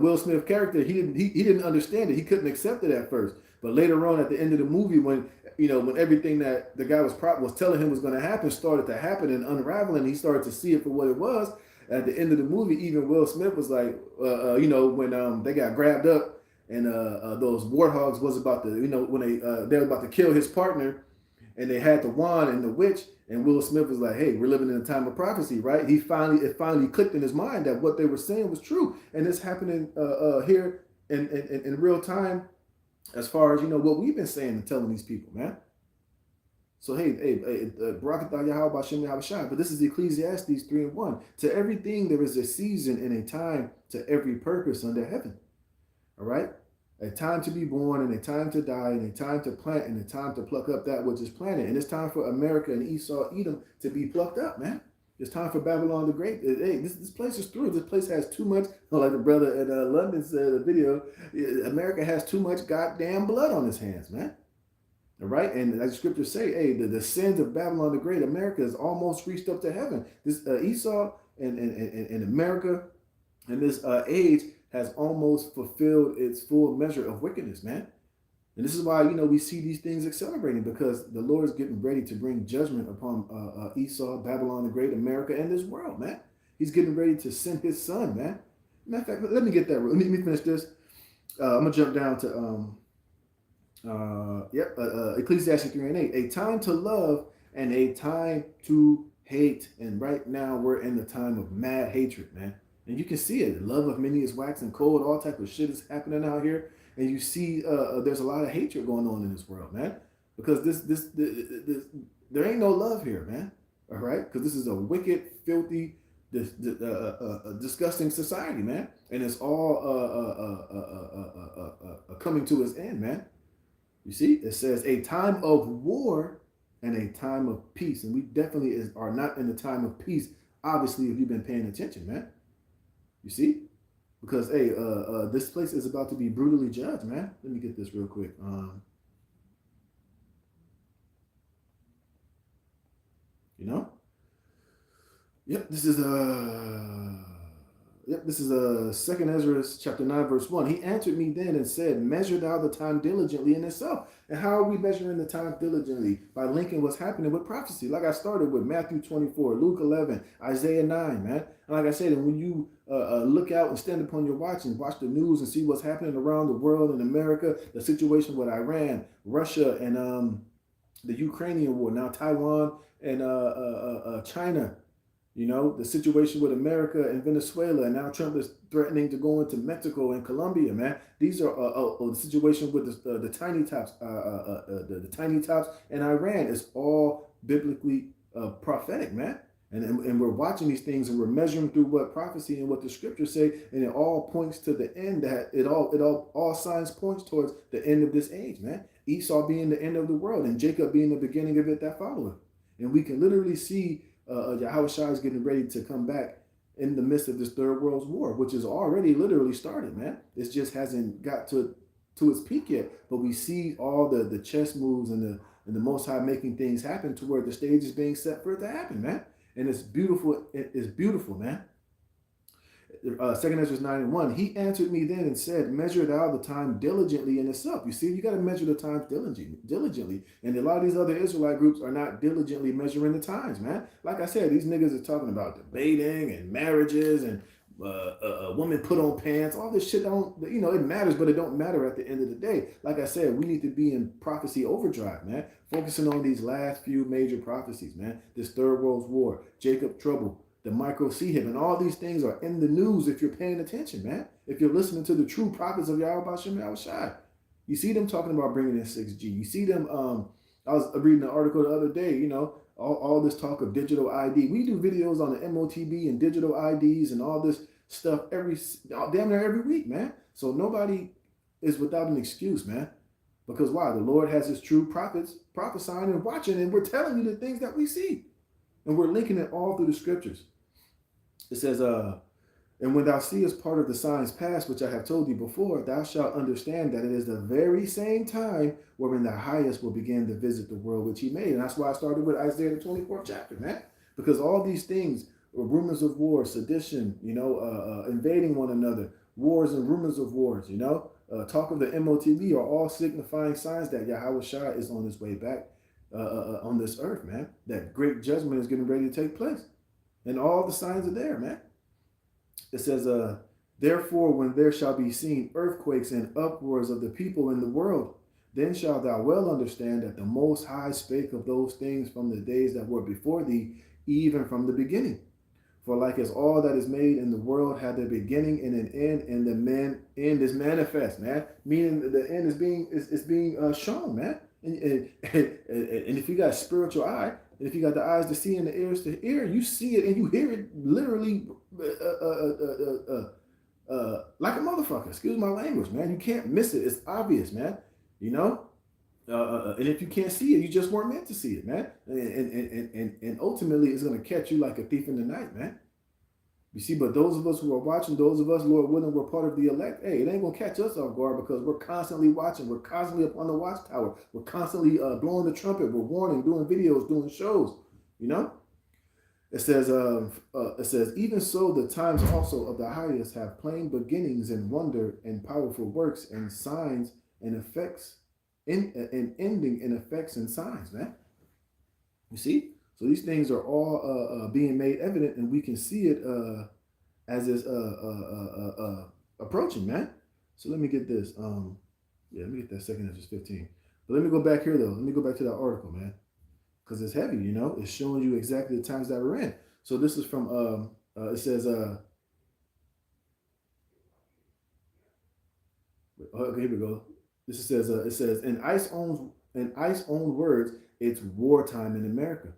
S1: Will Smith character, he didn't understand it. He couldn't accept it at first. But later on, at the end of the movie, when everything that the guy was telling him was going to happen started to happen and unraveling, he started to see it for what it was. At the end of the movie, even Will Smith was like, when they got grabbed up. And those warthogs was about to, when they were about to kill his partner, and they had the wand and the witch, and Will Smith was like, "Hey, we're living in a time of prophecy, right?" It finally clicked in his mind that what they were saying was true, and it's happening here in real time, as far as what we've been saying and telling these people, man. So hey, Barakatah Yahweh Shem Yahweh Shai. But this is Ecclesiastes 3:1. To everything there is a season and a time to every purpose under heaven. All right? A time to be born and a time to die and a time to plant and a time to pluck up that which is planted. And it's time for America and Esau, Edom to be plucked up, man. It's time for Babylon the Great. Hey, this place is through. This place has too much, like the brother in London said in the video, America has too much goddamn blood on its hands, man. All right? And as the scriptures say, hey, the sins of Babylon the Great, America has almost reached up to heaven. This Esau and America in this age has almost fulfilled its full measure of wickedness, man. And this is why, we see these things accelerating, because the Lord is getting ready to bring judgment upon Esau, Babylon the Great, America, and this world, man. He's getting ready to send his son, man. Matter of fact, let me get that. Let me finish this. I'm going to jump down to Ecclesiastes 3 and 8. A time to love and a time to hate. And right now we're in the time of mad hatred, man. And you can see it. The love of many is waxing cold. All type of shit is happening out here. And you see there's a lot of hatred going on in this world, man. Because this there ain't no love here, man. All right? Because this is a wicked, filthy, disgusting society, man. And it's all coming to its end, man. You see, it says a time of war and a time of peace. And we definitely are not in the time of peace, obviously, if you've been paying attention, man. You see? Because, hey, this place is about to be brutally judged, man. Let me get this real quick. Yep, this is Second Ezra chapter 9, verse 1. He answered me then and said, measure thou the time diligently in itself. And how are we measuring the time diligently? By linking what's happening with prophecy. Like I started with Matthew 24, Luke 11, Isaiah 9, man. And like I said, and when you look out and stand upon your watch and watch the news and see what's happening around the world in America, the situation with Iran, Russia, and the Ukrainian war, now Taiwan and China, the situation with America and Venezuela, and now Trump is threatening to go into Mexico and Colombia, man. These are the situation with the tiny tops, the tiny tops and Iran is all biblically prophetic, man. And we're watching these things and we're measuring through what prophecy and what the scriptures say, and it all points to the end. That all signs points towards the end of this age, man. Esau being the end of the world and Jacob being the beginning of it that followeth. And we can literally see Yahushua is getting ready to come back in the midst of this third world war, which is already literally started, man. It just hasn't got to its peak yet, but we see all the chess moves and the Most High making things happen to where the stage is being set for it to happen, man. And it's beautiful. It's beautiful, man. Second Ezra 9 and 1. He answered me then and said, measure thou the time diligently in itself. You see, you got to measure the times diligently. And a lot of these other Israelite groups are not diligently measuring the times, man. Like I said, these niggas are talking about debating and marriages and women put on pants. All this shit it matters, but it don't matter at the end of the day. Like I said, we need to be in prophecy overdrive, man. Focusing on these last few major prophecies, man. This third world war, Jacob trouble, the micro him, and all these things are in the news if you're paying attention, man. If you're listening to the true prophets of Yahweh Shem Yahushai. You see them talking about bringing in 6G. You see them, I was reading an article the other day, all this talk of digital ID. We do videos on the MOTB and digital IDs and all this stuff damn near every week, man. So nobody is without an excuse, man. Because why? The Lord has his true prophets prophesying and watching, and we're telling you the things that we see. And we're linking it all through the scriptures. It says, and when thou seest part of the signs past, which I have told thee before, thou shalt understand that it is the very same time wherein the highest will begin to visit the world which he made. And that's why I started with Isaiah the 24th chapter, man. Because all these things, rumors of war, sedition, invading one another, wars and rumors of wars, talk of the MOTV are all signifying signs that Yahweh Shai is on his way back on this earth, man. That great judgment is getting ready to take place. And all the signs are there, man. It says, therefore, when there shall be seen earthquakes and uproars of the people in the world, then shalt thou well understand that the Most High spake of those things from the days that were before thee, even from the beginning. For like as all that is made in the world had a beginning and an end, and the end is manifest, man. Meaning the end is being shown, man. And if you got a spiritual eye, if you got the eyes to see and the ears to hear, you see it and you hear it literally like a motherfucker. Excuse my language, man. You can't miss it. It's obvious, man. And if you can't see it, you just weren't meant to see it, man. And ultimately, it's going to catch you like a thief in the night, man. You see, but those of us who are watching, those of us, Lord willing, we're part of the elect. Hey, it ain't going to catch us off guard because we're constantly watching. We're constantly up on the watchtower. We're constantly blowing the trumpet. We're warning, doing videos, doing shows, It says, even so, the times also of the highest have plain beginnings and wonder and powerful works and signs and effects and ending in effects and signs, man. You see? So these things are all being made evident, and we can see it as it's approaching, man. So let me get this. Yeah, let me get that second Ezra 15. But let me go back here though. Let me go back to that article, man, because it's heavy. You know, it's showing you exactly the times that we're in. So this is from. It says. Okay, here we go. This says. It says in ICE own words, it's wartime in America.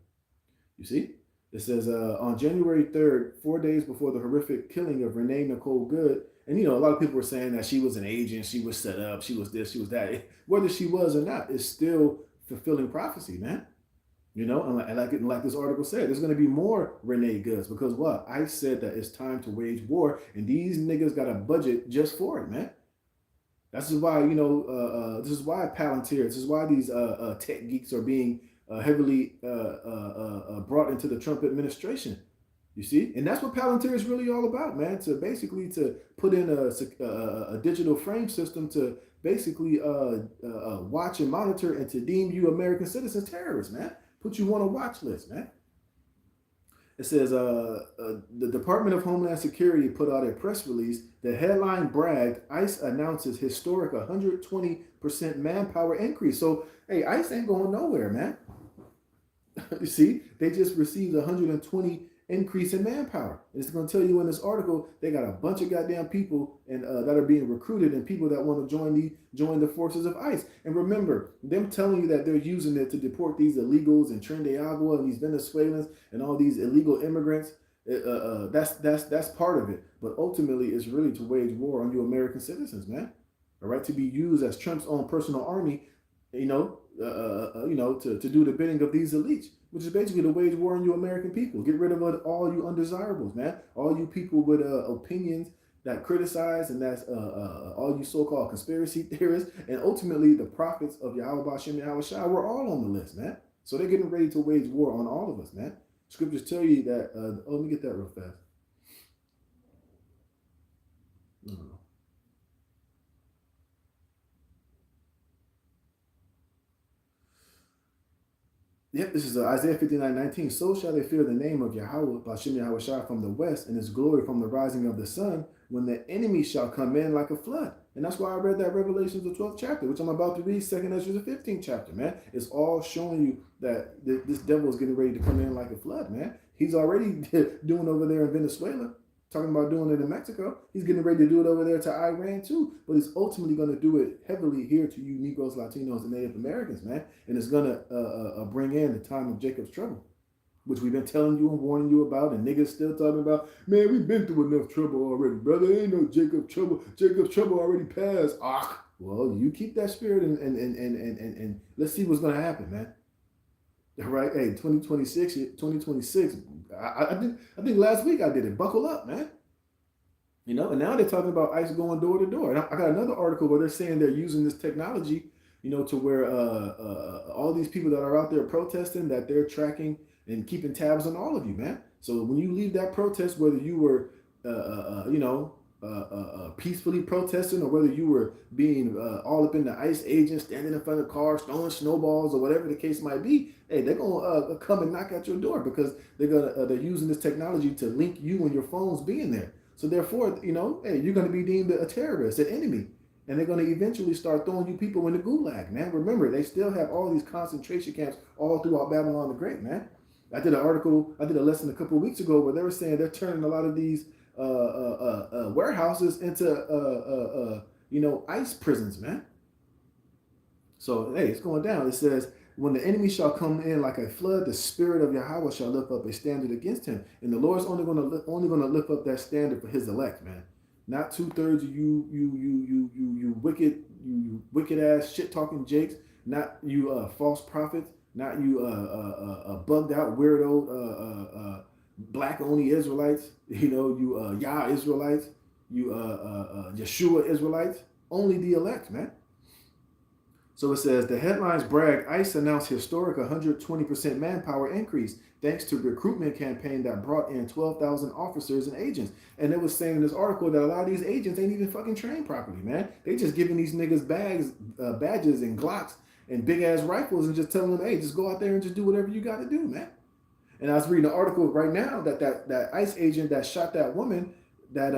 S1: You see? It says on January 3rd, 4 days before the horrific killing of Renee Nicole Good, and a lot of people were saying that she was an agent, she was set up, she was this, she was that. Whether she was or not, it's still fulfilling prophecy, man. And like this article said, there's going to be more Renee Goods because what? I said that it's time to wage war, and these niggas got a budget just for it, man. This is why this is why Palantir, this is why these tech geeks are being heavily brought into the Trump administration. You see, and that's what Palantir is really all about, man. To basically to put in a digital frame system to basically watch and monitor and to deem you American citizens terrorists, man. Put you on a watch list, man. It says the Department of Homeland Security put out a press release. The headline bragged, ICE announces historic 120% manpower increase. So, hey, ICE ain't going nowhere, man. You see, they just received 120 increase in manpower. And it's going to tell you in this article, they got a bunch of goddamn people and that are being recruited and people that want to join the forces of ICE. And remember, them telling you that they're using it to deport these illegals in Trinidad and these Venezuelans and all these illegal immigrants. That's part of it. But ultimately, it's really to wage war on you American citizens, man. All right, to be used as Trump's own personal army, to do the bidding of these elites, which is basically to wage war on you American people. Get rid of all you undesirables, man. All you people with opinions that criticize, and that's all you so-called conspiracy theorists, and ultimately the prophets of Yahweh Bashem Yahweh Shai were all on the list, man. So they're getting ready to wage war on all of us, man. Scriptures tell you that. Let me get that real fast. No. Yep, this is Isaiah 59:19. So shall they fear the name of Yahweh, Bashem Yahweh Shai from the west, and his glory from the rising of the sun, when the enemy shall come in like a flood. And that's why I read that Revelation, the 12th chapter, which I'm about to read, 2nd Ezra, the 15th chapter, man. It's all showing you that this devil is getting ready to come in like a flood, man. He's already doing over there in Venezuela. Talking about doing it in Mexico. He's getting ready to do it over there to Iran too. But he's ultimately going to do it heavily here to you Negroes, Latinos, and Native Americans, man. And it's going to bring in the time of Jacob's trouble, which we've been telling you and warning you about. And niggas still talking about, man, we've been through enough trouble already, brother. Ain't no Jacob's trouble. Jacob's trouble already passed. Well, you keep that spirit and let's see what's going to happen, man. Right, hey, 2026. I think last week I did it. Buckle up, man. And now they're talking about ICE going door to door. And I got another article where they're saying they're using this technology, to where all these people that are out there protesting, that they're tracking and keeping tabs on all of you, man. So when you leave that protest, whether you were, peacefully protesting, or whether you were being all up in the ICE agents, standing in front of cars, throwing snowballs, or whatever the case might be, hey, they're gonna come and knock at your door because they're using this technology to link you and your phones being there. So therefore, hey, you're gonna be deemed a terrorist, an enemy, and they're gonna eventually start throwing you people in the gulag, man. Remember, they still have all these concentration camps all throughout Babylon the Great, man. I did a lesson a couple of weeks ago where they were saying they're turning a lot of these warehouses into ICE prisons, man. So hey, it's going down. It says, when the enemy shall come in like a flood, the spirit of Yahweh shall lift up a standard against him, and the Lord's only going to lift up that standard for his elect, man. Not 2/3 of you wicked ass shit talking jakes, not you false prophets, not you bugged out weirdo black only Israelites, you Yah Israelites, you Yeshua Israelites, only the elect, man. So it says the headlines brag ICE announced historic 120% manpower increase thanks to recruitment campaign that brought in 12,000 officers and agents. And it was saying in this article that a lot of these agents ain't even fucking trained properly, man. They just giving these niggas badges and Glocks and big ass rifles and just telling them, hey, just go out there and just do whatever you got to do, man. And I was reading an article right now that ICE agent that shot that woman, that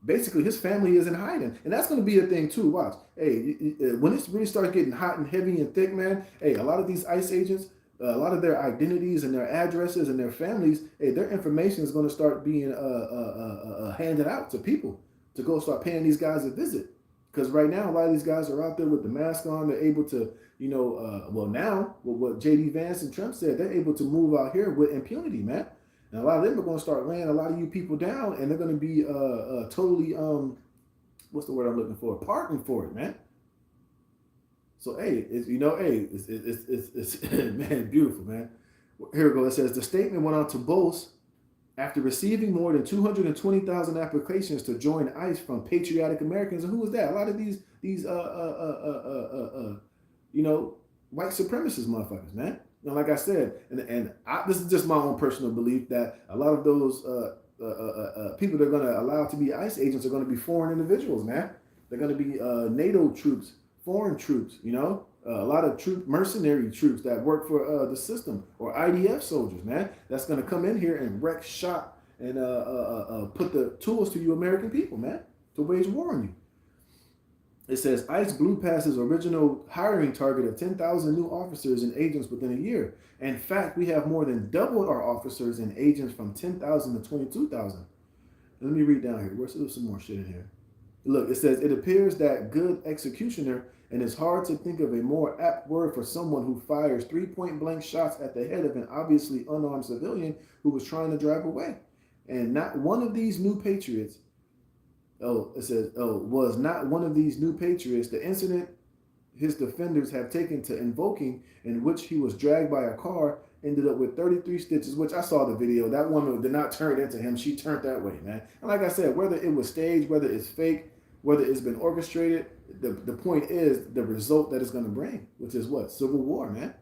S1: basically his family is in hiding, and that's going to be a thing too. Watch, hey, when it really starts getting hot and heavy and thick, man. Hey, a lot of these ICE agents, a lot of their identities and their addresses and their families, hey, their information is going to start being handed out to people to go start paying these guys a visit. Because right now, a lot of these guys are out there with the mask on. They're able to, well, now, with what J.D. Vance and Trump said, they're able to move out here with impunity, man. And a lot of them are going to start laying a lot of you people down, and they're going to be totally, what's the word I'm looking for? Pardoned for it, man. So, hey, it's man, beautiful, man. Here we go. It says, the statement went on to boast after receiving more than 220,000 applications to join ICE from patriotic Americans. And who was that? A lot of these white supremacist motherfuckers, man. Like I said, this is just my own personal belief that a lot of those people they're going to allow to be ICE agents are going to be foreign individuals, man. They're going to be NATO troops, foreign troops, a lot of mercenary troops that work for the system, or IDF soldiers, man. That's going to come in here and wreck shop and put the tools to you American people, man, to wage war on you. It says ICE blew past its original hiring target of 10,000 new officers and agents within a year. In fact, we have more than doubled our officers and agents from 10,000 to 22,000. Let me read down here. There's some more shit in here. Look, it says, it appears that good executioner, and it's hard to think of a more apt word for someone who fires 3 point-blank shots at the head of an obviously unarmed civilian who was trying to drive away. And not one of these new patriots, was not one of these new patriots the incident his defenders have taken to invoking, in which he was dragged by a car, ended up with 33 stitches, which I saw the video. That woman did not turn into him. She turned that way, man. And like I said, whether it was staged, whether it's fake, whether it's been orchestrated, the point is the result that it's going to bring, which is what? Civil war, man.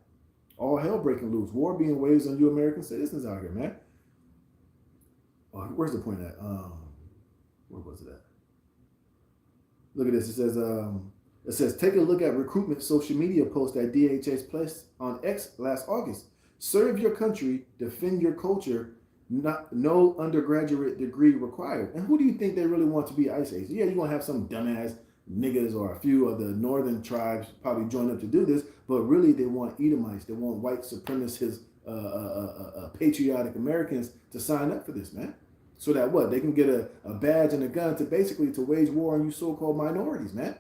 S1: All hell breaking loose. War being waged on you American citizens out here, man. Where's the point at? Where was it at? Look at this. It says, take a look at recruitment social media post that DHS placed on X last August. Serve your country, defend your culture, no undergraduate degree required. And who do you think they really want to be ICE agents? Yeah, you're going to have some dumbass niggas or a few of the northern tribes probably join up to do this, but really they want Edomites, they want white supremacist, patriotic Americans to sign up for this, man. So that what? They can get a badge and a gun to wage war on you so-called minorities, man.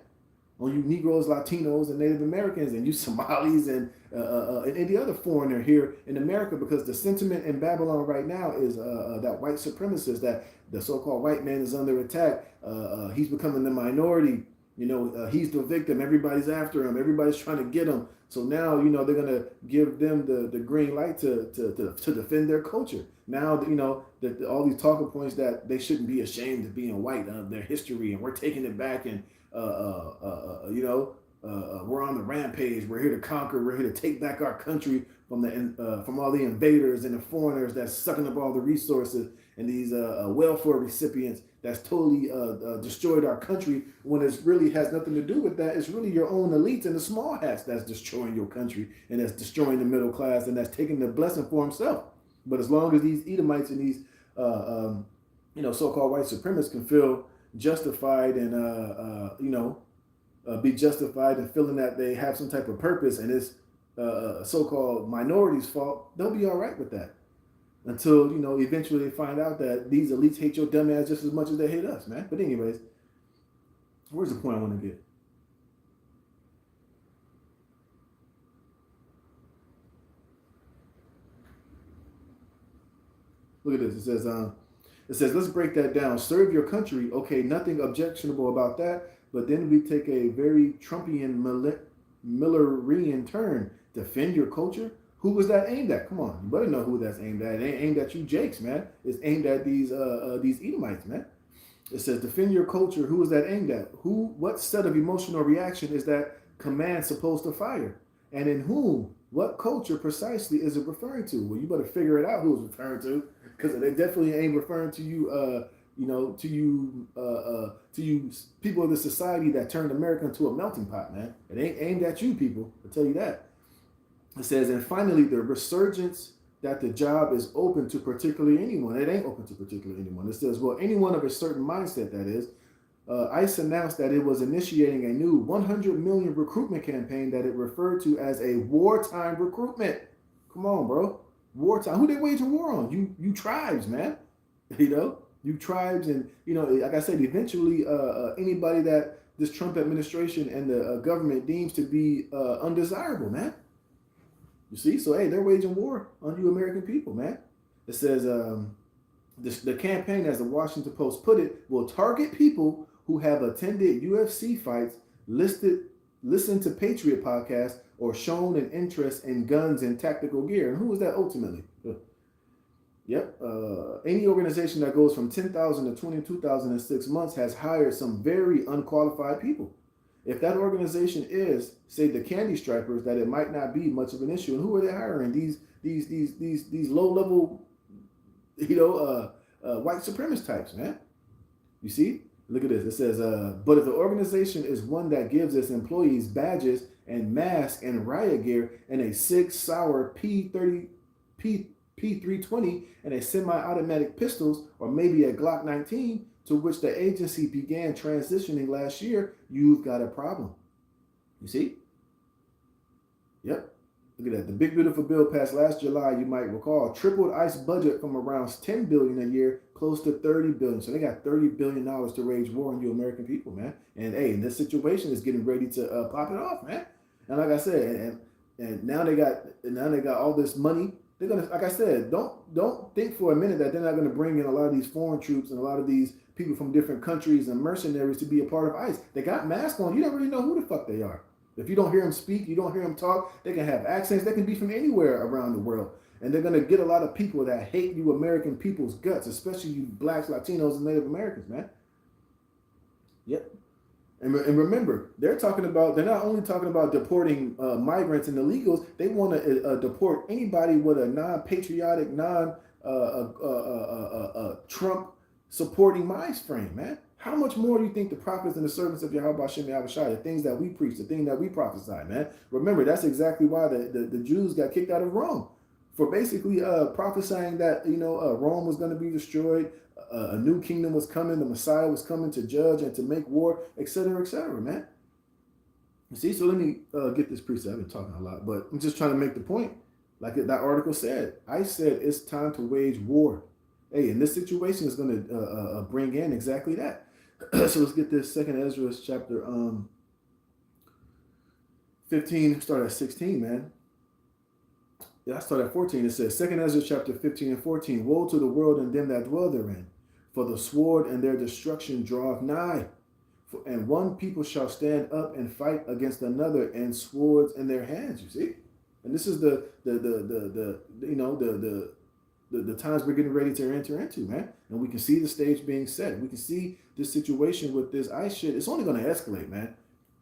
S1: On you Negroes, Latinos, and Native Americans, and you Somalis, and any other foreigner here in America, because the sentiment in Babylon right now is that white supremacist, that the so-called white man is under attack. He's becoming the minority. He's the victim. Everybody's after him. Everybody's trying to get him. So now, they're going to give them the green light to defend their culture. Now, that all these talking points that they shouldn't be ashamed of being white, of their history, and we're taking it back, and we're on the rampage. We're here to conquer. We're here to take back our country from all the invaders and the foreigners that's sucking up all the resources, and these welfare recipients that's totally destroyed our country, when it really has nothing to do with that. It's really your own elites and the small hats that's destroying your country, and that's destroying the middle class, and that's taking the blessing for himself. But as long as these Edomites and these so-called white supremacists can feel justified and be justified in feeling that they have some type of purpose, and it's so-called minorities' fault, they'll be all right with that. Until, eventually they find out that these elites hate your dumb ass just as much as they hate us, man. But anyways, where's the point I want to get? Look at this. It says, let's break that down. Serve your country. Okay, nothing objectionable about that. But then we take a very Trumpian, Millerian turn. Defend your culture? Who was that aimed at? Come on, you better know who that's aimed at. It ain't aimed at you Jakes, man. It's aimed at these Edomites, man. It says, defend your culture. Who is that aimed at? What set of emotional reaction is that command supposed to fire? And in whom? What culture precisely is it referring to? Well, you better figure it out who it's referring to, because they definitely ain't referring to you. To you people of the society that turned America into a melting pot, man. It ain't aimed at you people. I'll tell you that. It says, and finally, the resurgence that the job is open to particularly anyone. It ain't open to particularly anyone. It says, well, anyone of a certain mindset, that is. ICE announced that it was initiating a new 100 million recruitment campaign that it referred to as a wartime recruitment. Come on, bro. Wartime. Who they waging war on? You tribes, man. You tribes, and like I said, eventually anybody that this Trump administration and the government deems to be undesirable, man. You see, so hey, they're waging war on you American people, man. It says the campaign, as the Washington Post put it, will target people who have attended UFC fights, listened to Patriot podcasts, or shown an interest in guns and tactical gear. And who is that ultimately? Yep. Any organization that goes from 10,000 to 22,000 in 6 months has hired some very unqualified people. If that organization is, say, the Candy Stripers, that it might not be much of an issue. And who are they hiring? These low level, white supremacist types, man. You see? Look at this. It says, but if the organization is one that gives its employees badges and masks and riot gear and a Sig Sauer P320 and a semi-automatic pistols, or maybe a Glock 19, to which the agency began transitioning last year, you've got a problem. You see? Yep. Look at that. The big beautiful bill passed last July, you might recall, tripled ICE budget from around $10 billion a year close to $30 billion. So they got $30 billion to wage war on you American people, man. And hey, this situation is getting ready to pop it off, man. And like I said, and now they got all this money. They're gonna, like I said, don't think for a minute that they're not gonna bring in a lot of these foreign troops and a lot of these people from different countries and mercenaries to be a part of ICE. They got masks on. You don't really know who the fuck they are. If you don't hear them speak, you don't hear them talk, they can have accents. They can be from anywhere around the world. And they're going to get a lot of people that hate you American people's guts, especially you blacks, Latinos, and Native Americans, man. Yep. And remember, they're not only talking about deporting migrants and illegals, they want to deport anybody with a non-patriotic, Trump supporting mind frame, man. How much more do you think the prophets and the servants of Yahweh Shem Yahushua, the things that we preach, the things that we prophesy, man? Remember, that's exactly why the Jews got kicked out of Rome, for basically prophesying that Rome was going to be destroyed, a new kingdom was coming, the Messiah was coming to judge and to make war, etc., man. You see, so let me get this precept. I've been talking a lot, but I'm just trying to make the point. Like that article said, I said it's time to wage war. Hey, and this situation is going to bring in exactly that. So let's get this. 2nd Ezra chapter 15, start at 16, man. Yeah, I start at 14. It says, 2nd Ezra chapter 15 and 14, woe to the world and them that dwell therein, for the sword and their destruction draweth nigh. And one people shall stand up and fight against another, and swords in their hands. You see, and this is the times we're getting ready to enter into, man. And we can see the stage being set. We can see this situation with this ICE shit. It's only going to escalate, man.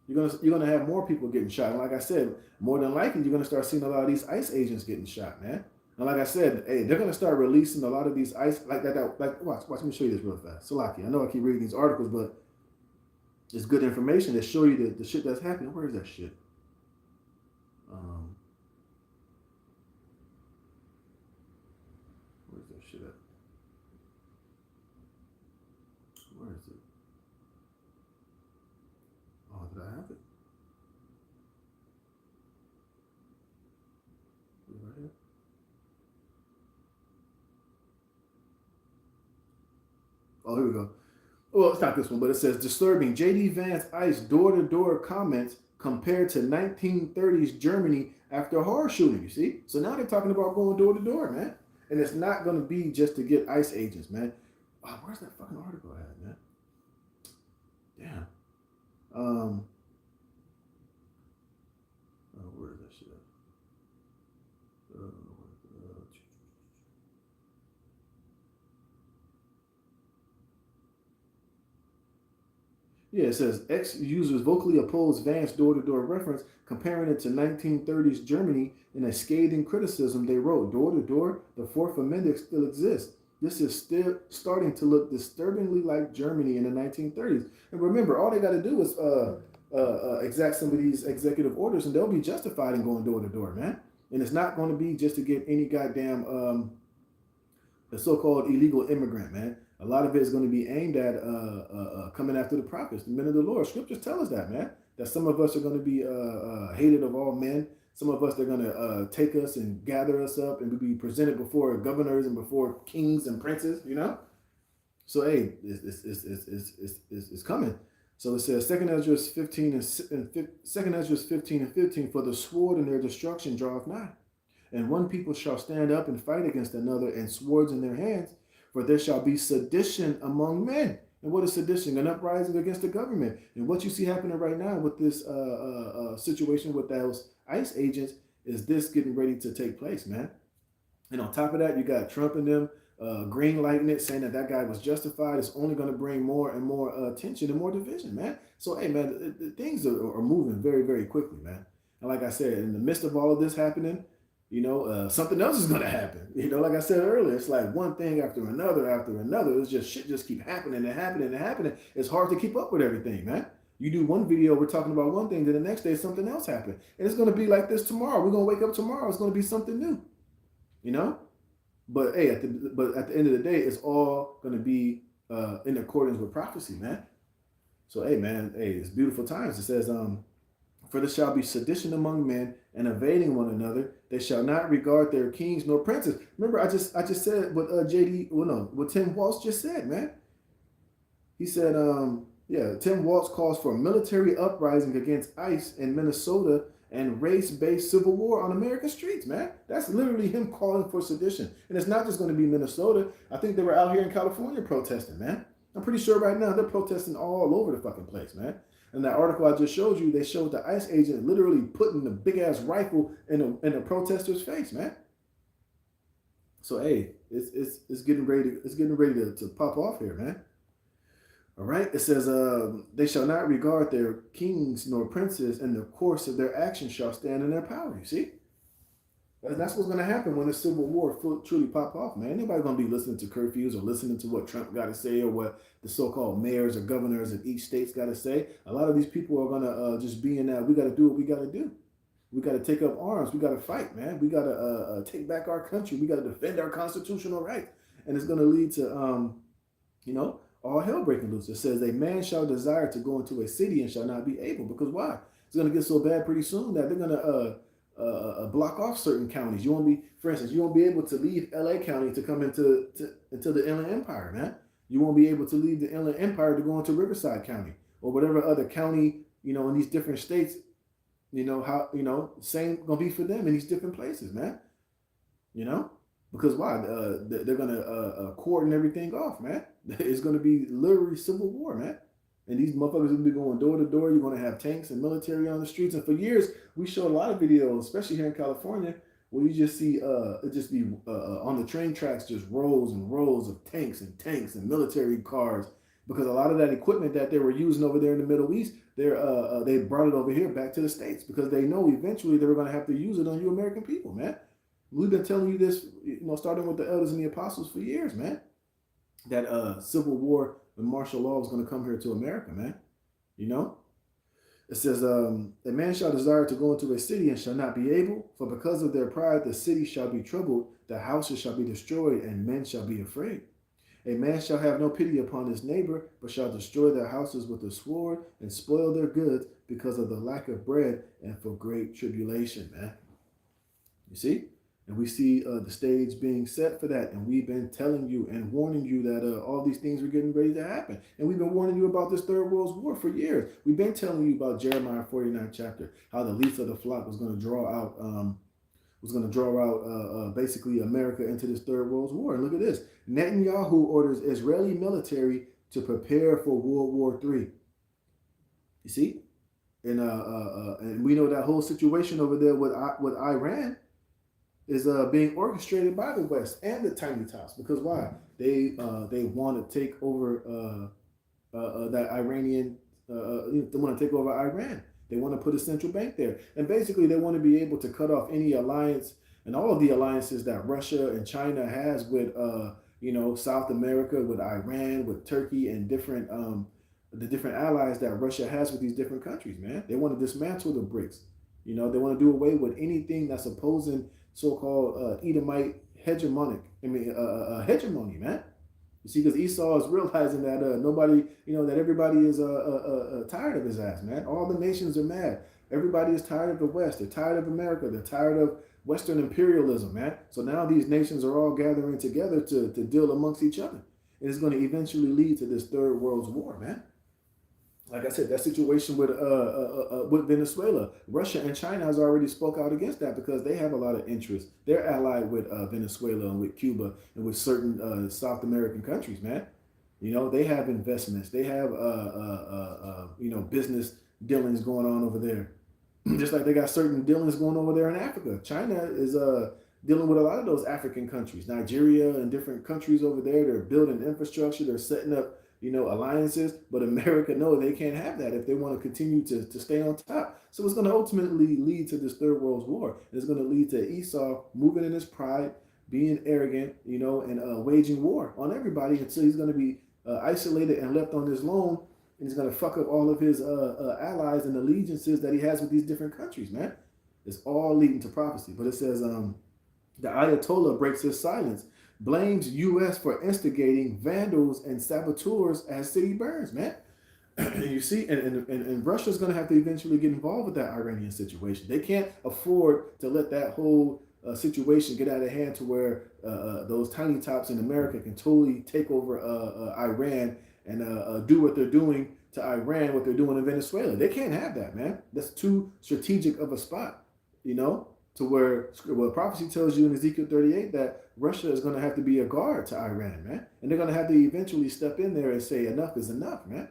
S1: You're gonna have more people getting shot. And like I said, more than likely, you're gonna start seeing a lot of these ICE agents getting shot, man. And like I said, hey, they're gonna start releasing a lot of these ICE like that. Like watch. Let me show you this real fast. Salaki, I know I keep reading these articles, but it's good information to show you the shit that's happening. Where is that shit? Where's that shit at? Where is it? Oh, did I have it? Is it right here? Oh, here we go. Well, it's not this one, but it says disturbing. J.D. Vance ICE door-to-door comments compared to 1930s Germany after a horror shooting. You see? So now they're talking about going door-to-door, man. And it's not going to be just to get ICE agents, man. Oh, where's that fucking article at, man? Damn. Where is that shit at? Yeah, it says ex users vocally oppose Vance's door-to-door reference, comparing it to 1930s Germany in a scathing criticism. They wrote, "Door to door, the Fourth Amendment still exists. This is still starting to look disturbingly like Germany in the 1930s." And remember, all they got to do is exact some of these executive orders, and they'll be justified in going door to door, man. And it's not going to be just to get any goddamn the so-called illegal immigrant, man. A lot of it is going to be aimed at coming after the prophets, the men of the Lord. Scriptures tell us that, man. That some of us are going to be hated of all men. Some of us, they're going to take us and gather us up and be presented before governors and before kings and princes, you know? So, hey, it's coming. So it says, Second Ezra 15 and 15, for the sword and their destruction draweth nigh. And one people shall stand up and fight against another, and swords in their hands, for there shall be sedition among men. And what is sedition? An uprising against the government. And what you see happening right now with this situation with those ICE agents is this getting ready to take place, man. And on top of that, you got Trump and them green lighting it, saying that that guy was justified. It's only going to bring more and more tension and more division, man. So, hey, man, things are moving very, very quickly, man. And like I said, in the midst of all of this happening, you know, something else is going to happen. You know, like I said earlier, it's like one thing after another after another. It's just shit just keep happening and happening and happening. It's hard to keep up with everything, man. You do one video, we're talking about one thing, then the next day something else happened. And it's going to be like this tomorrow. We're going to wake up tomorrow. It's going to be something new, you know? But hey, at the end of the day, it's all going to be in accordance with prophecy, man. So hey, man, hey, it's beautiful times. It says, for there shall be sedition among men, and evading one another. They shall not regard their kings nor princes. Remember, I just said what what Tim Walz just said, man. He said, Tim Walz calls for a military uprising against ICE in Minnesota and race-based civil war on American streets, man. That's literally him calling for sedition. And it's not just going to be Minnesota. I think they were out here in California protesting, man. I'm pretty sure right now they're protesting all over the fucking place, man. And that article I just showed you, they showed the ICE agent literally putting the big ass rifle in a protester's face, man. So hey, it's getting ready to pop off here, man. All right, it says, they shall not regard their kings nor princes, and the course of their actions shall stand in their power. You see? That's what's going to happen when the Civil War truly pop off, man. Anybody going to be listening to curfews or listening to what Trump got to say or what the so-called mayors or governors of each state's got to say? A lot of these people are going to just be in that, we got to do what we got to do. We got to take up arms. We got to fight, man. We got to take back our country. We got to defend our constitutional rights. And it's going to lead to, all hell breaking loose. It says, a man shall desire to go into a city and shall not be able. Because why? It's going to get so bad pretty soon that they're going to block off certain counties. You won't be, for instance, you won't be able to leave LA County to come into the Inland Empire, man. You won't be able to leave the Inland Empire to go into Riverside County or whatever other county, in these different states, same gonna be for them in these different places, man. Because why? They're gonna cordon everything off, man. It's gonna be literally civil war, man. And these motherfuckers will be going door to door. You're going to have tanks and military on the streets. And for years, we showed a lot of videos, especially here in California, where you just see it just be on the train tracks, just rows and rows of tanks and military cars. Because a lot of that equipment that they were using over there in the Middle East, they brought it over here back to the States because they know eventually they were going to have to use it on you American people, man. We've been telling you this, starting with the elders and the apostles for years, man. That civil war and martial law is going to come here to America, man. It says, a man shall desire to go into a city and shall not be able, for because of their pride the city shall be troubled, the houses shall be destroyed, and men shall be afraid. A man shall have no pity upon his neighbor, but shall destroy their houses with the sword and spoil their goods because of the lack of bread and for great tribulation, man. You see? And we see the stage being set for that. And we've been telling you and warning you that all these things are getting ready to happen. And we've been warning you about this Third World War for years. We've been telling you about Jeremiah 49 chapter, how the least of the flock was going to draw out basically America into this Third World War. And look at this. Netanyahu orders Israeli military to prepare for World War III. You see? And we know that whole situation over there with Iran is being orchestrated by the West and the tiny tots. Because why? They want to take over that Iranian they want to take over Iran. They want to put a central bank there, and basically they want to be able to cut off any alliance and all of the alliances that Russia and China has with South America, with Iran, with Turkey, and the different allies that Russia has with these different countries. Man, they want to dismantle the BRICS. They want to do away with anything that's opposing so-called Edomite hegemony, man. You see, because Esau is realizing that that everybody is tired of his ass, man. All the nations are mad. Everybody is tired of the West. They're tired of America. They're tired of Western imperialism, man. So now these nations are all gathering together to deal amongst each other. And it's going to eventually lead to this third world war, man. Like I said, that situation with Venezuela, Russia and China has already spoke out against that because they have a lot of interest. They're allied with Venezuela and with Cuba and with certain South American countries, man. They have investments. They have business dealings going on over there. Just like they got certain dealings going over there in Africa. China is dealing with a lot of those African countries, Nigeria and different countries over there. They're building infrastructure. They're setting up alliances, but America, no, they can't have that if they want to continue to stay on top. So it's going to ultimately lead to this third world war. It's going to lead to Esau moving in his pride, being arrogant, and waging war on everybody until he's going to be isolated and left on his lone, and he's going to fuck up all of his allies and allegiances that he has with these different countries, man. It's all leading to prophecy. But it says the Ayatollah breaks his silence, blames U.S. for instigating vandals and saboteurs as city burns, man. And you see, and Russia's going to have to eventually get involved with that Iranian situation. They can't afford to let that whole situation get out of hand to where those tiny tops in America can totally take over Iran and do what they're doing to Iran, what they're doing in Venezuela. They can't have that, man. That's too strategic of a spot, to where prophecy tells you in Ezekiel 38 that Russia is going to have to be a guard to Iran, man. And they're going to have to eventually step in there and say enough is enough, man.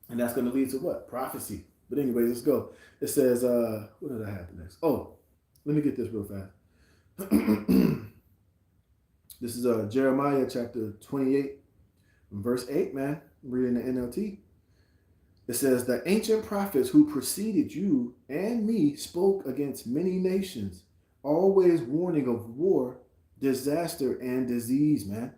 S1: And that's going to lead to what? Prophecy. But anyways, let's go. It says, what did I have next? Oh, let me get this real fast. This is Jeremiah chapter 28, verse 8, man. I'm reading the NLT. It says, the ancient prophets who preceded you and me spoke against many nations, always warning of war, disaster, and disease, man.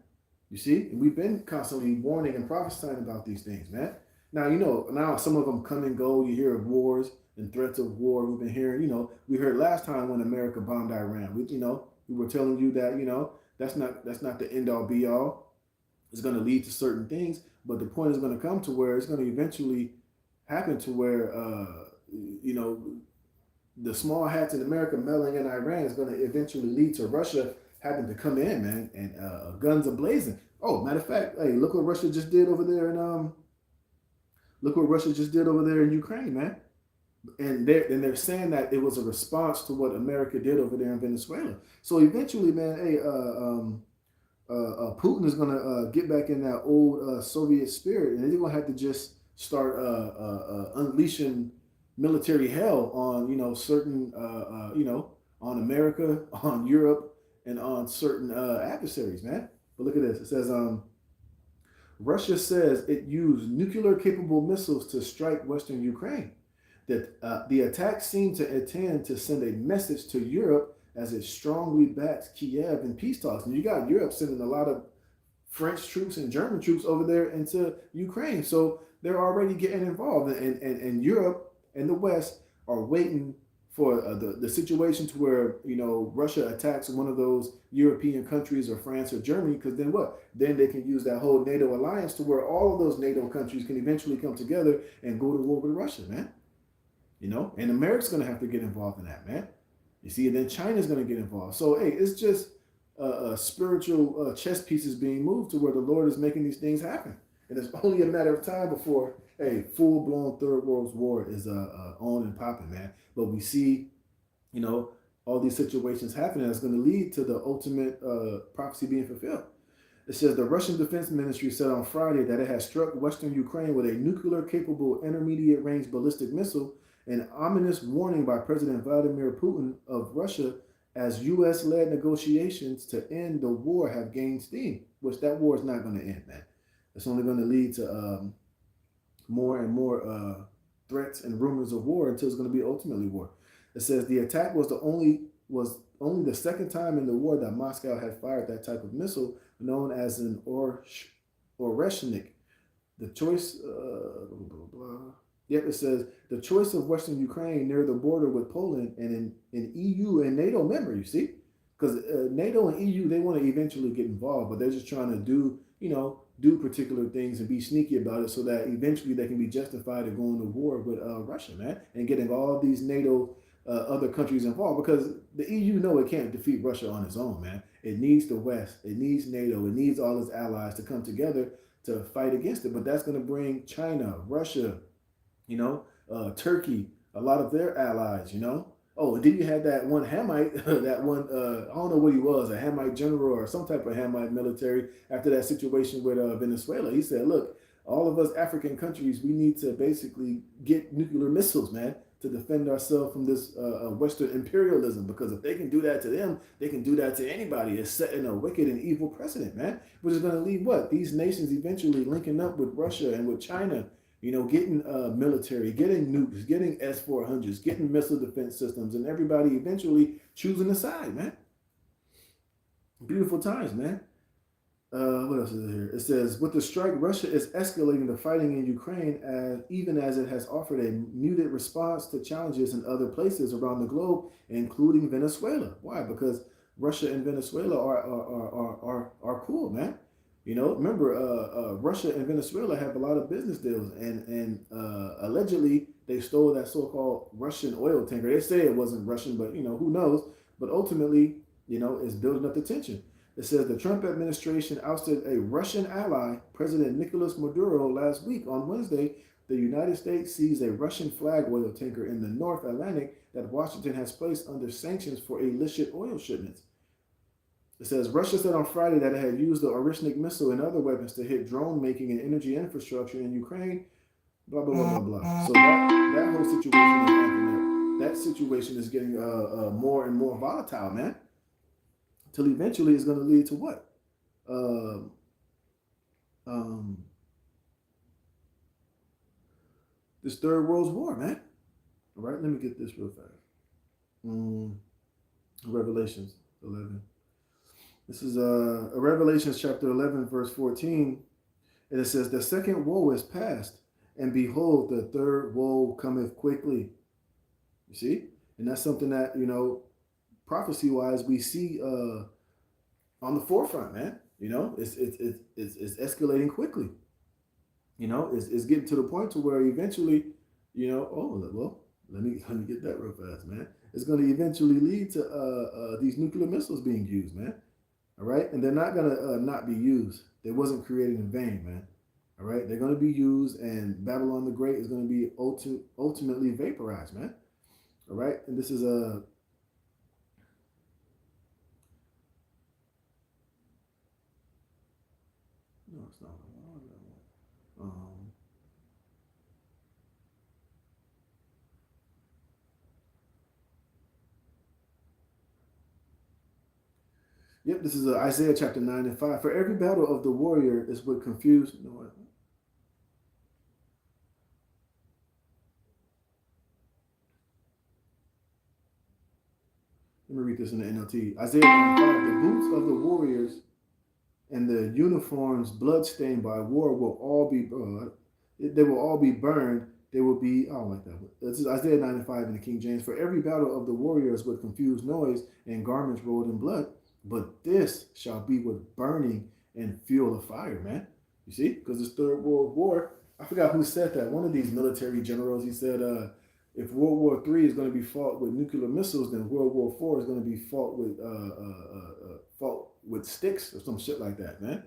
S1: You see? And we've been constantly warning and prophesying about these things, man. Now, now some of them come and go. You hear of wars and threats of war. We've been hearing, we heard last time when America bombed Iran. We were telling you that, that's not the end all be all. It's going to lead to certain things, but the point is going to come to where it's going to eventually happen to where, the small hats in America meddling in Iran is going to eventually lead to Russia having to come in, man, and guns are blazing. Oh, matter of fact, hey, look what Russia just did over there in Ukraine, man. And they're saying that it was a response to what America did over there in Venezuela. So eventually, man, hey, Putin is going to get back in that old Soviet spirit, and they're going to have to just start unleashing military hell on certain on America, on Europe, and on certain adversaries, man. But look at this. It says Russia says it used nuclear capable missiles to strike Western Ukraine. That the attack seemed to intend to send a message to Europe as it strongly backs Kiev in peace talks. And you got Europe sending a lot of French troops and German troops over there into Ukraine. So they're already getting involved. And Europe and the West are waiting for the situation to where, Russia attacks one of those European countries or France or Germany, because then what? Then they can use that whole NATO alliance to where all of those NATO countries can eventually come together and go to war with Russia, man. And America's going to have to get involved in that, man. You see, and then China's going to get involved. So, hey, it's just spiritual chess pieces being moved to where the Lord is making these things happen. And it's only a matter of time before, hey, full-blown Third World War is on and popping, man. But we see, all these situations happening that's going to lead to the ultimate prophecy being fulfilled. It says the Russian Defense Ministry said on Friday that it has struck Western Ukraine with a nuclear-capable intermediate-range ballistic missile, an ominous warning by President Vladimir Putin of Russia as U.S.-led negotiations to end the war have gained steam, which that war is not going to end, man. It's only going to lead to more and more threats and rumors of war until it's going to be ultimately war. It says the attack was only the second time in the war that Moscow had fired that type of missile, known as an Oreshnik. The choice, blah, blah, blah. Yep, it says the choice of Western Ukraine near the border with Poland and in EU and NATO member. You see, because NATO and EU, they want to eventually get involved, but they're just trying to do particular things and be sneaky about it so that eventually they can be justified in going to war with Russia, man, and getting all these NATO other countries involved, because the EU know it can't defeat Russia on its own, man. It needs the West, it needs NATO, it needs all its allies to come together to fight against it. But that's going to bring China, Russia, Turkey, a lot of their allies. Oh, and then you had that one Hamite, that one, I don't know what he was, a Hamite general or some type of Hamite military after that situation with Venezuela. He said, look, all of us African countries, we need to basically get nuclear missiles, man, to defend ourselves from this Western imperialism, because if they can do that to them, they can do that to anybody. It's setting a wicked and evil precedent, man, which is going to lead what? These nations eventually linking up with Russia and with China, getting military, getting nukes, getting S-400s, getting missile defense systems, and everybody eventually choosing a side, man. Beautiful times, man. What else is here? It says, with the strike, Russia is escalating the fighting in Ukraine, even as it has offered a muted response to challenges in other places around the globe, including Venezuela. Why? Because Russia and Venezuela are cool, man. Remember, Russia and Venezuela have a lot of business deals, and allegedly they stole that so-called Russian oil tanker. They say it wasn't Russian, but who knows? But ultimately, it's building up the tension. It says the Trump administration ousted a Russian ally, President Nicolas Maduro, last week. On Wednesday, the United States seized a Russian flag oil tanker in the North Atlantic that Washington has placed under sanctions for illicit oil shipments. It says Russia said on Friday that it had used the Oreshnik missile and other weapons to hit drone making and energy infrastructure in Ukraine, blah, blah, blah, blah, blah. So that whole situation is amping up. That situation is getting more and more volatile, man. Till eventually it's going to lead to what? This Third World War, man. All right, let me get this real fast. Revelations 11. This is Revelations chapter 11, verse 14. And it says, the second woe is past, and behold, the third woe cometh quickly. You see? And that's something that, prophecy-wise, we see on the forefront, man. It's escalating quickly. It's getting to the point to where eventually, let me get that real fast, man. It's going to eventually lead to these nuclear missiles being used, man. All right, and they're not going to not be used. They wasn't created in vain, man. All right, they're going to be used, and Babylon the Great is going to be ultimately vaporized, man. All right, and this is a no, it's not. Yep, this is Isaiah chapter 9 and 5. For every battle of the warrior is what confused. You know what? Let me read this in the NLT. Isaiah 9 and 5. The boots of the warriors and the uniforms bloodstained by war will all be they will all be burned. They will be, I don't like that. This is Isaiah 9 and 5 in the King James. For every battle of the warriors with confused noise and garments rolled in blood, but this shall be with burning and fuel of fire, man. You see? Because this Third World War, I forgot who said that. One of these military generals, he said, if World War III is going to be fought with nuclear missiles, then World War IV is going to be fought with sticks or some shit like that, man.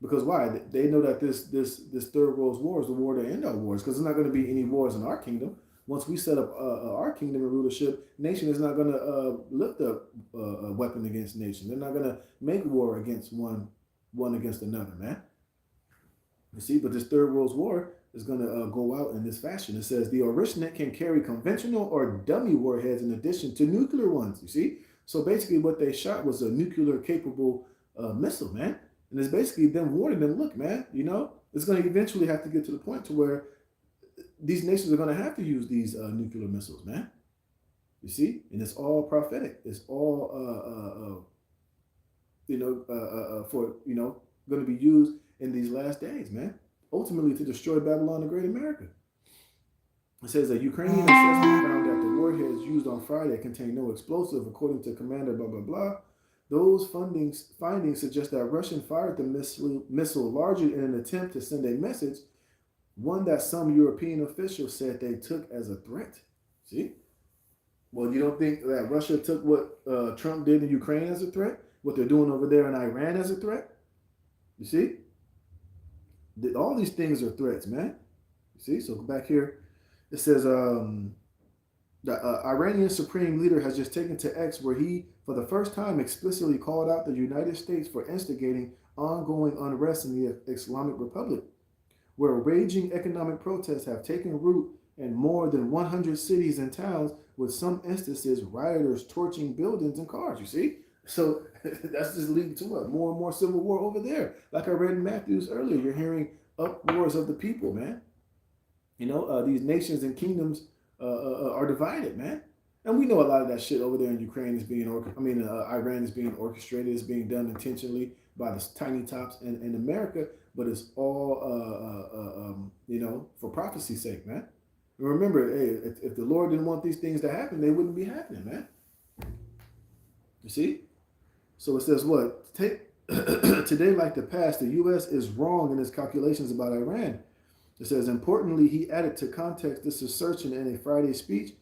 S1: Because why? They know that this Third World War is the war to end our wars, because there's not going to be any wars in our kingdom. Once we set up our kingdom and rulership, nation is not going to lift up a weapon against nation. They're not going to make war against one against another, man. You see, but this Third World War is going to go out in this fashion. It says the Oreshnik can carry conventional or dummy warheads in addition to nuclear ones. You see, so basically what they shot was a nuclear capable missile, man. And it's basically them warning them, look, man, it's going to eventually have to get to the point to where these nations are going to have to use these nuclear missiles, man. You see, and it's all prophetic. It's all for going to be used in these last days, man. Ultimately, to destroy Babylon the Great America. It says that Ukrainian assessment found that the warheads used on Friday contained no explosive, according to Commander blah blah blah. Those findings suggest that Russian fired the missile largely in an attempt to send a message, one that some European officials said they took as a threat. See? Well, you don't think that Russia took what Trump did in Ukraine as a threat? What they're doing over there in Iran as a threat? You see? All these things are threats, man. You see? So go back here. It says the Iranian supreme leader has just taken to X, where he, for the first time, explicitly called out the United States for instigating ongoing unrest in the Islamic Republic, where raging economic protests have taken root in more than 100 cities and towns, with some instances rioters torching buildings and cars. You see? So that's just leading to what? More and more civil war over there. Like I read in Matthews earlier, you're hearing uproars of the people, man. These nations and kingdoms are divided, man. And we know a lot of that shit over there in Ukraine is being, Iran is being orchestrated, is being done intentionally by the tiny tops in America, but it's all, for prophecy's sake, man. And remember, hey, if the Lord didn't want these things to happen, they wouldn't be happening, man. You see? So it says what? Today, like the past, the U.S. is wrong in its calculations about Iran. It says, importantly, he added to context this assertion in a Friday speech.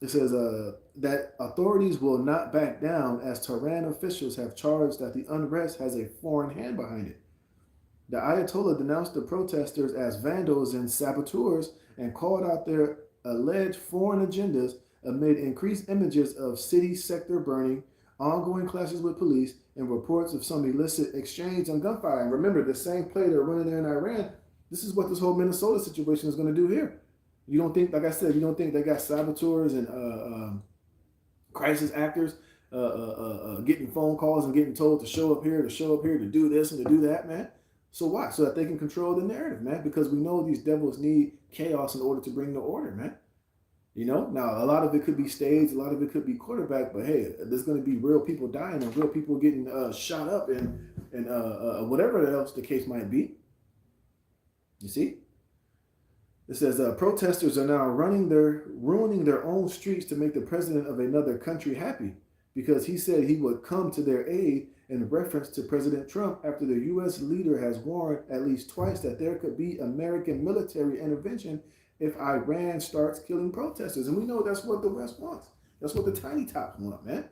S1: It says that authorities will not back down, as Tehran officials have charged that the unrest has a foreign hand behind it. The Ayatollah denounced the protesters as vandals and saboteurs and called out their alleged foreign agendas amid increased images of city sector burning, ongoing clashes with police, and reports of some illicit exchange and gunfire. And remember, the same play they're running there in Iran, this is what this whole Minnesota situation is going to do here. You don't think, like I said, you don't think they got saboteurs and crisis actors getting phone calls and getting told to show up here, to do this and to do that, man? So why? So that they can control the narrative, man, because we know these devils need chaos in order to bring the order, man. Now a lot of it could be staged, a lot of it could be quarterback, but hey, there's going to be real people dying and real people getting shot up and whatever else the case might be. You see? It says protesters are now ruining their own streets to make the president of another country happy, because he said he would come to their aid in reference to President Trump after the U.S. leader has warned at least twice that there could be American military intervention if Iran starts killing protesters. And we know that's what the West wants. That's what the tiny tops want, man.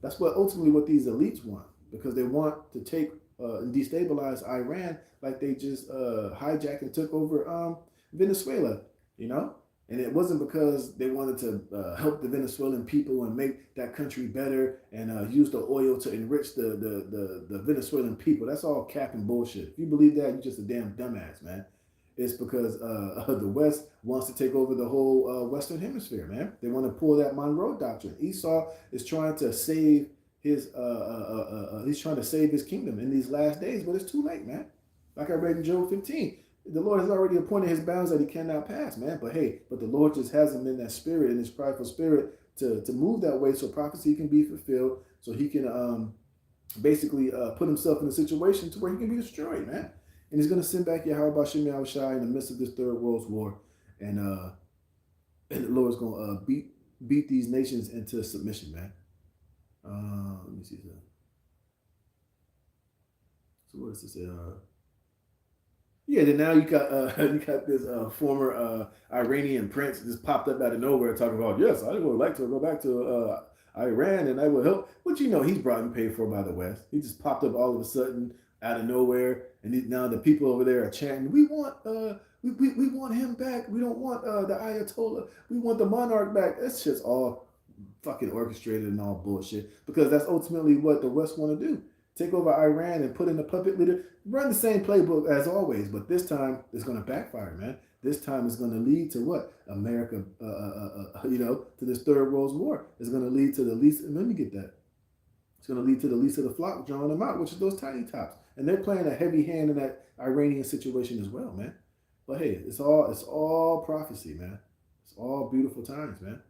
S1: That's ultimately what these elites want, because they want to take and destabilize Iran like they just hijacked and took over Venezuela, And it wasn't because they wanted to help the Venezuelan people and make that country better and use the oil to enrich the Venezuelan people. That's all cap and bullshit. If you believe that, you're just a damn dumbass, man. It's because the West wants to take over the whole Western Hemisphere, man. They want to pull that Monroe Doctrine. Esau is trying to save his kingdom in these last days, but it's too late, man. Like I read in Job 15. The Lord has already appointed his bounds that he cannot pass, man. But the Lord just has him in that spirit, in his prideful spirit, to move that way so prophecy can be fulfilled, so he can basically put himself in a situation to where he can be destroyed, man. And he's going to send back Yahweh Bashem Yahushai in the midst of this third world war, and the Lord's going to beat these nations into submission, man. Let me see that. So what does this say? Yeah, then now you got this former Iranian prince just popped up out of nowhere talking about, yes, I would like to go back to Iran and I will help. But he's brought and paid for by the West. He just popped up all of a sudden out of nowhere, and now the people over there are chanting, we want him back. We don't want the Ayatollah. We want the monarch back. That's just all fucking orchestrated and all bullshit, because that's ultimately what the West want to do. Take over Iran and put in a puppet leader. Run the same playbook as always, but this time it's going to backfire, man. This time it's going to lead to what? America, to this third world war. It's going to lead to the least, and let me get that. It's going to lead to the least of the flock drawing them out, which is those tiny tops. And they're playing a heavy hand in that Iranian situation as well, man. But hey, it's all prophecy, man. It's all beautiful times, man.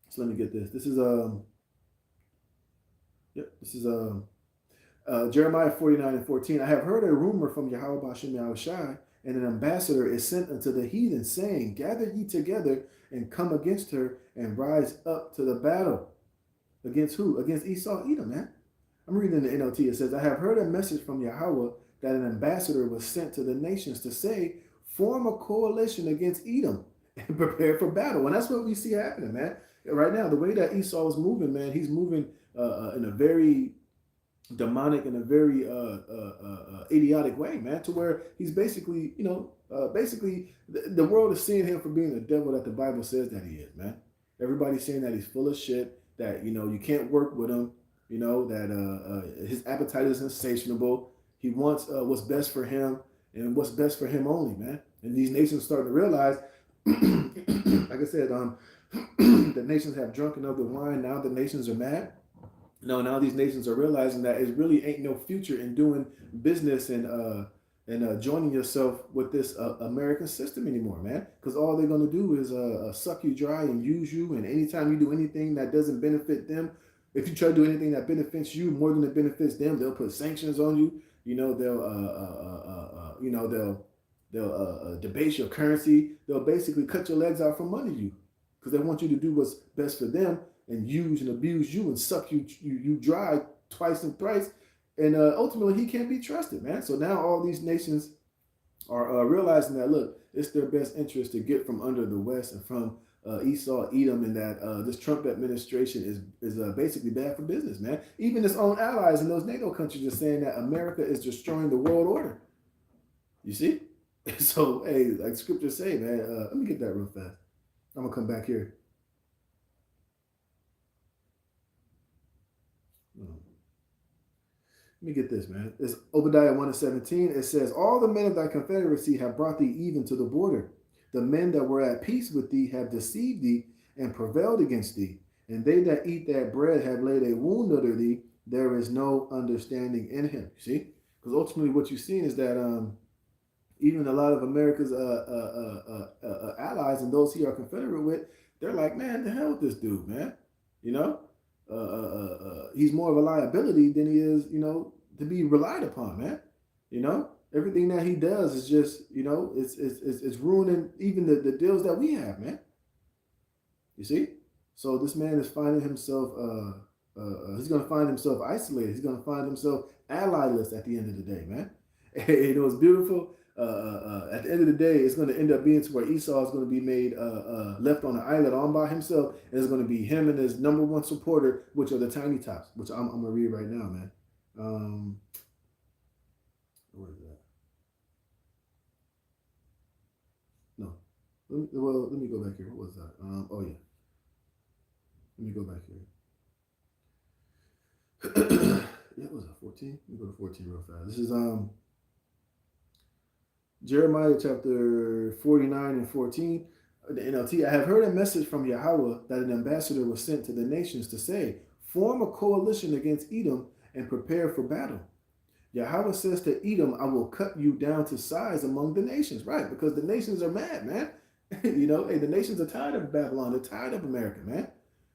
S1: So let me get this. This is yep, this is Jeremiah 49:14. I have heard a rumor from Yahweh Bashem Yahushai, and an ambassador is sent unto the heathen, saying, gather ye together and come against her and rise up to the battle. Against who? Against Esau, Edom, man. I'm reading the NLT. It says, I have heard a message from Yahweh that an ambassador was sent to the nations to say, form a coalition against Edom and prepare for battle. And that's what we see happening, man. Right now, the way that Esau is moving, man, he's moving in a very demonic and a very idiotic way, man, to where he's basically, basically the world is seeing him for being the devil that the Bible says that he is, man. Everybody's saying that he's full of shit, that, you can't work with him, that his appetite is insatiable. He wants what's best for him and what's best for him only, man. And these nations starting to realize, like I said, the nations have drunken of the wine. Now the nations are mad. No, now these nations are realizing that it really ain't no future in doing business and joining yourself with this American system anymore, man. Because all they're gonna do is suck you dry and use you. And anytime you do anything that doesn't benefit them, if you try to do anything that benefits you more than it benefits them, they'll put sanctions on you. They'll debase your currency. They'll basically cut your legs out from under you because they want you to do what's best for them and use and abuse you and suck you dry twice and thrice. And ultimately, he can't be trusted, man. So now all these nations are realizing that, look, it's their best interest to get from under the West and from Esau, Edom, and that this Trump administration is basically bad for business, man. Even its own allies in those NATO countries are saying that America is destroying the world order. You see? So, hey, like scriptures say, man, let me get that real fast. I'm going to come back here. Let me get this, man. It's Obadiah 1:17. It says, all the men of thy confederacy have brought thee even to the border. The men that were at peace with thee have deceived thee and prevailed against thee. And they that eat that bread have laid a wound under thee. There is no understanding in him. See? Because ultimately what you've seen is that even a lot of America's allies and those he are confederate with, they're like, man, the hell with this dude, man. He's more of a liability than he is, to be relied upon, man. Everything that he does is just, it's ruining even the deals that we have, man. You see? So this man is finding himself, he's going to find himself isolated. He's going to find himself allyless at the end of the day, man. It's beautiful. At the end of the day, it's going to end up being to where Esau is going to be made left on an island all by himself, and it's going to be him and his number one supporter, which are the tiny tots, which I'm going to read right now, man. Where is that? No. Let me go back here. What was that? Oh, yeah. Let me go back here. Yeah, what was that, 14? Let me go to 14 real fast. This is Jeremiah chapter 49:14, the NLT. I have heard a message from Yahweh that an ambassador was sent to the nations to say, form a coalition against Edom and prepare for battle. Yahweh says to Edom, I will cut you down to size among the nations. Right, because the nations are mad, man. Hey, the nations are tired of Babylon. They're tired of America, man.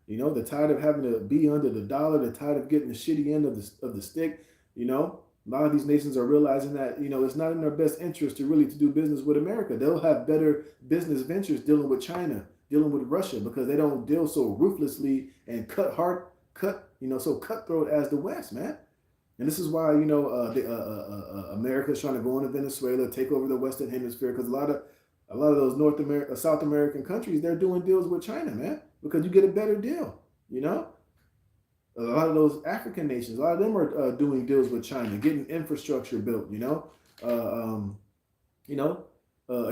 S1: They're tired of having to be under the dollar. They're tired of getting the shitty end of the stick, A lot of these nations are realizing that, it's not in their best interest to do business with America. They'll have better business ventures dealing with China, dealing with Russia, because they don't deal so ruthlessly and so cutthroat as the West, man. And this is why, America is trying to go into Venezuela, take over the Western Hemisphere, because a lot of those South American countries, they're doing deals with China, man, because you get a better deal, A lot of those African nations, a lot of them are doing deals with China, getting infrastructure built, et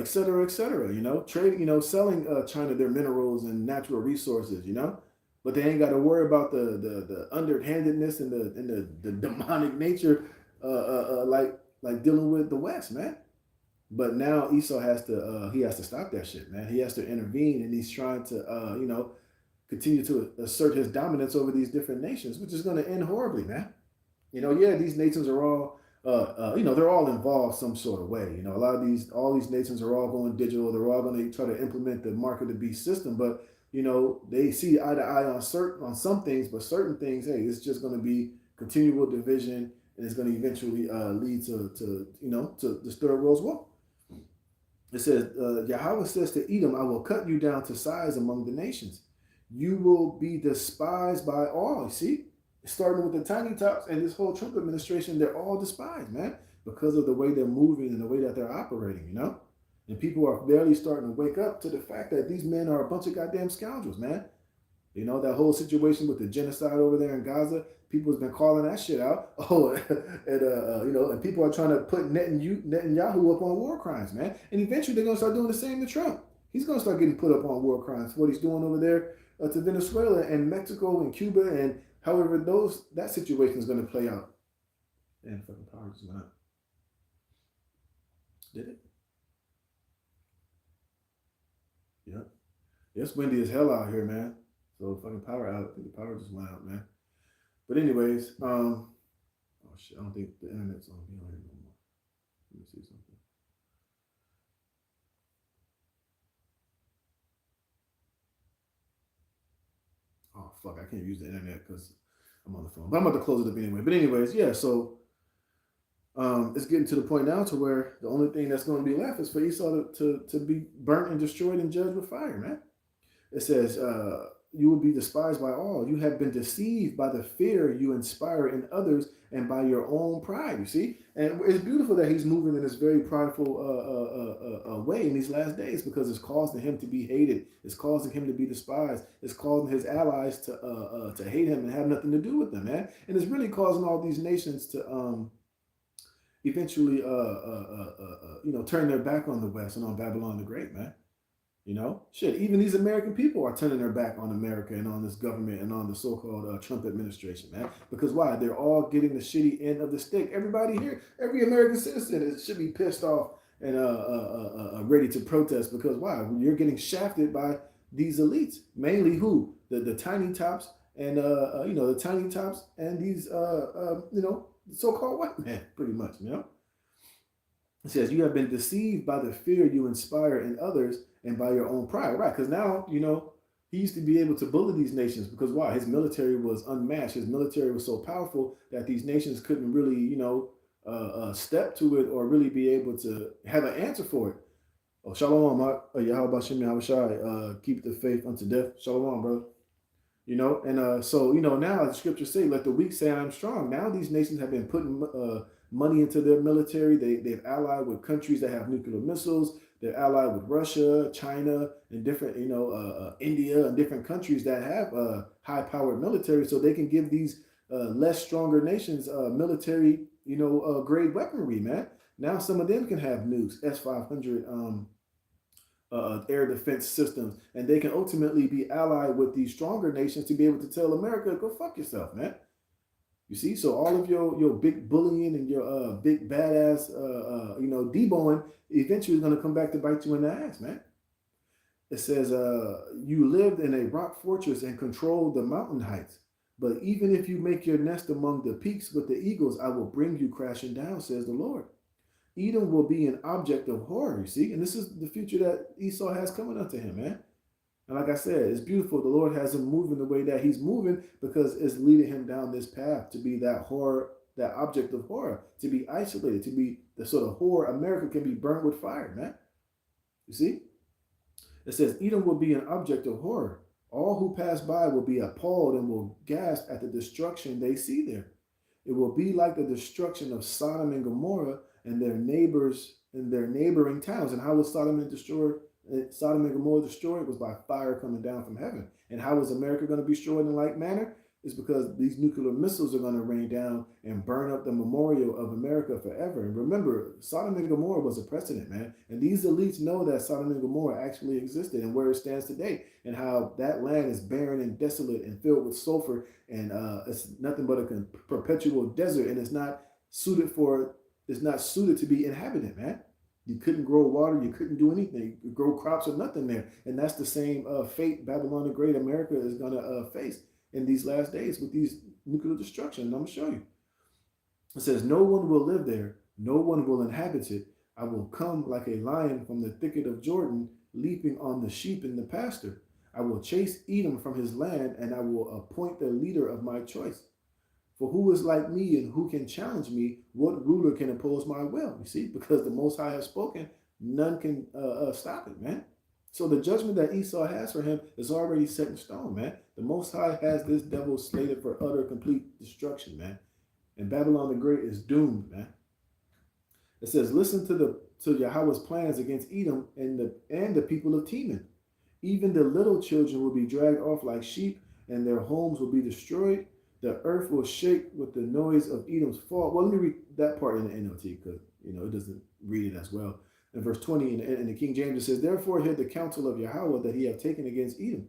S1: cetera, et cetera, trading, selling China their minerals and natural resources, but they ain't got to worry about the underhandedness and the demonic nature, like dealing with the West, man. But now Esau has to stop that shit, man. He has to intervene, and he's trying to, continue to assert his dominance over these different nations, which is going to end horribly, man. These nations are all they're all involved some sort of way. A lot of all these nations are all going digital. They're all going to try to implement the mark of the beast system, but they see eye to eye on some things, but certain things, hey, it's just going to be continual division, and it's going to eventually lead to this third world war. It says, Yahweh says to Edom, I will cut you down to size among the nations. You will be despised by all. You see, starting with the tiny tops and this whole Trump administration, they're all despised, man, because of the way they're moving and the way that they're operating, And people are barely starting to wake up to the fact that these men are a bunch of goddamn scoundrels, man. That whole situation with the genocide over there in Gaza, people have been calling that shit out. Oh, and people are trying to put Netanyahu up on war crimes, man. And eventually they're going to start doing the same to Trump. He's going to start getting put up on war crimes for what he's doing over there to Venezuela and Mexico and Cuba and however that situation is going to play out. And fucking power just went out. Did it? Yep. It's windy as hell out here, man. So fucking power out. I think the power just went out, man. But anyways, oh shit, I don't think the internet's on here no more. Let me see something. Oh fuck, I can't use the internet because I'm on the phone. But I'm about to close it up anyway. But anyways, yeah, so it's getting to the point now to where the only thing that's going to be left is for Esau to be burnt and destroyed and judged with fire, man. It says, you will be despised by all. You have been deceived by the fear you inspire in others and by your own pride, you see? And it's beautiful that he's moving in this very prideful way in these last days because it's causing him to be hated. It's causing him to be despised. It's causing his allies to hate him and have nothing to do with them, man. And it's really causing all these nations to eventually, turn their back on the West and on Babylon the Great, man. Shit, even these American people are turning their back on America and on this government and on the so-called Trump administration, man. Because why? They're all getting the shitty end of the stick. Everybody here, every American citizen should be pissed off and ready to protest because why? You're getting shafted by these elites. Mainly who? The tiny tops and, the tiny tops and these, so-called white men, pretty much, It says, you have been deceived by the fear you inspire in others and by your own pride. Right, because now, he used to be able to bully these nations because why? His military was unmatched. His military was so powerful that these nations couldn't really, step to it or really be able to have an answer for it. Oh, shalom, Yahweh Bashem Yahweh keep the faith unto death. Shalom, brother. So, now the scriptures say, let the weak say I'm strong. Now these nations have been putting money into their military. They've allied with countries that have nuclear missiles. They're allied with Russia, China, and different, India and different countries that have high-powered military, so they can give these less stronger nations military, grade weaponry, man. Now some of them can have nukes, S-500 air defense systems, and they can ultimately be allied with these stronger nations to be able to tell America, go fuck yourself, man. You see, so all of your big bullying and your big badass, deboing eventually is going to come back to bite you in the ass, man. It says, you lived in a rock fortress and controlled the mountain heights. But even if you make your nest among the peaks with the eagles, I will bring you crashing down, says the Lord. Edom will be an object of horror, you see. And this is the future that Esau has coming unto him, man. And like I said, it's beautiful. The Lord has him moving the way that he's moving because it's leading him down this path to be that horror, that object of horror, to be isolated, to be the sort of horror. America can be burned with fire, man. You see? It says, Edom will be an object of horror. All who pass by will be appalled and will gasp at the destruction they see there. It will be like the destruction of Sodom and Gomorrah and their neighbors and their neighboring towns. And how was Sodom and Gomorrah destroyed? Was by fire coming down from heaven. And how is America going to be destroyed in like manner? It's because these nuclear missiles are going to rain down and burn up the memorial of America forever. And remember, Sodom and Gomorrah was a precedent, man. And these elites know that Sodom and Gomorrah actually existed and where it stands today, and how that land is barren and desolate and filled with sulfur, and it's nothing but a perpetual desert, and it's not suited to be inhabited, man. You couldn't grow water. You couldn't do anything. You could grow crops or nothing there. And that's the same fate Babylon the Great, America, is going to face in these last days with these nuclear destruction. And I'm going to show you. It says, no one will live there, no one will inhabit it. I will come like a lion from the thicket of Jordan, leaping on the sheep in the pasture. I will chase Edom from his land, and I will appoint the leader of my choice. For who is like me and who can challenge me? What ruler can oppose my will? You see, because the Most High has spoken, none can stop it, man. So the judgment that Esau has for him is already set in stone, man. The Most High has this devil slated for utter, complete destruction, man. And Babylon the Great is doomed, man. It says, listen to Yahweh's plans against Edom and the people of Teman. Even the little children will be dragged off like sheep, and their homes will be destroyed. The earth will shake with the noise of Edom's fall. Well, let me read that part in the NLT because it doesn't read it as well. In verse 20 in the King James, it says, therefore hear the counsel of Yahweh that he have taken against Edom,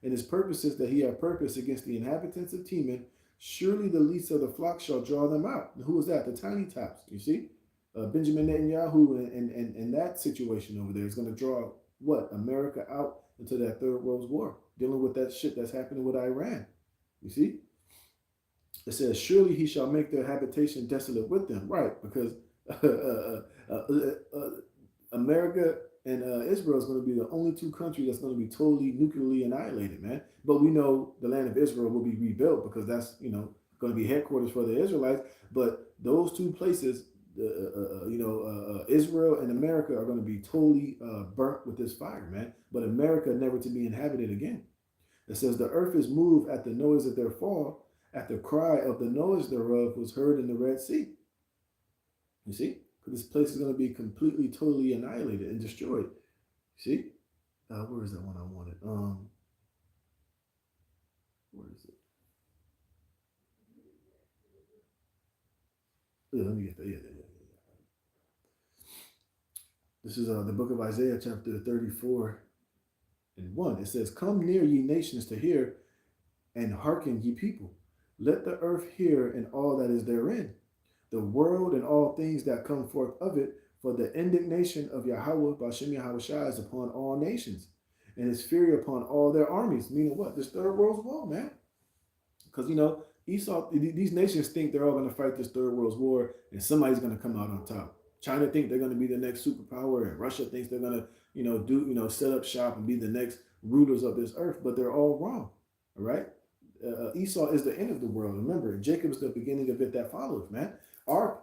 S1: and his purposes that he have purposed against the inhabitants of Teman. Surely the least of the flock shall draw them out. And who is that? The tiny tops. You see? Benjamin Netanyahu and that situation over there is going to draw what? America out into that third world war, dealing with that shit that's happening with Iran. You see? It says, surely he shall make their habitation desolate with them. Right, because America and Israel is going to be the only two countries that's going to be totally nuclearly annihilated, man. But we know the land of Israel will be rebuilt because that's, going to be headquarters for the Israelites. But those two places, Israel and America are going to be totally burnt with this fire, man. But America never to be inhabited again. It says, the earth is moved at the noise of their fall, at the cry of the noise thereof was heard in the Red Sea. You see? Because this place is going to be completely, totally annihilated and destroyed. See? Where is that one I wanted? Where is it? Yeah, let me get that. Yeah. This is the book of Isaiah, chapter 34 and 1. It says, come near, ye nations, to hear, and hearken, ye people. Let the earth hear and all that is therein, the world and all things that come forth of it, for the indignation of Yahweh, Bashem Yahushua, is upon all nations, and his fury upon all their armies. Meaning what? This third world war, man. Because, Esau, these nations think they're all going to fight this third world war, and somebody's going to come out on top. China think they're going to be the next superpower, and Russia thinks they're going to, set up shop and be the next rulers of this earth, but they're all wrong. All right? Esau is the end of the world. Remember, Jacob is the beginning of it that follows, man.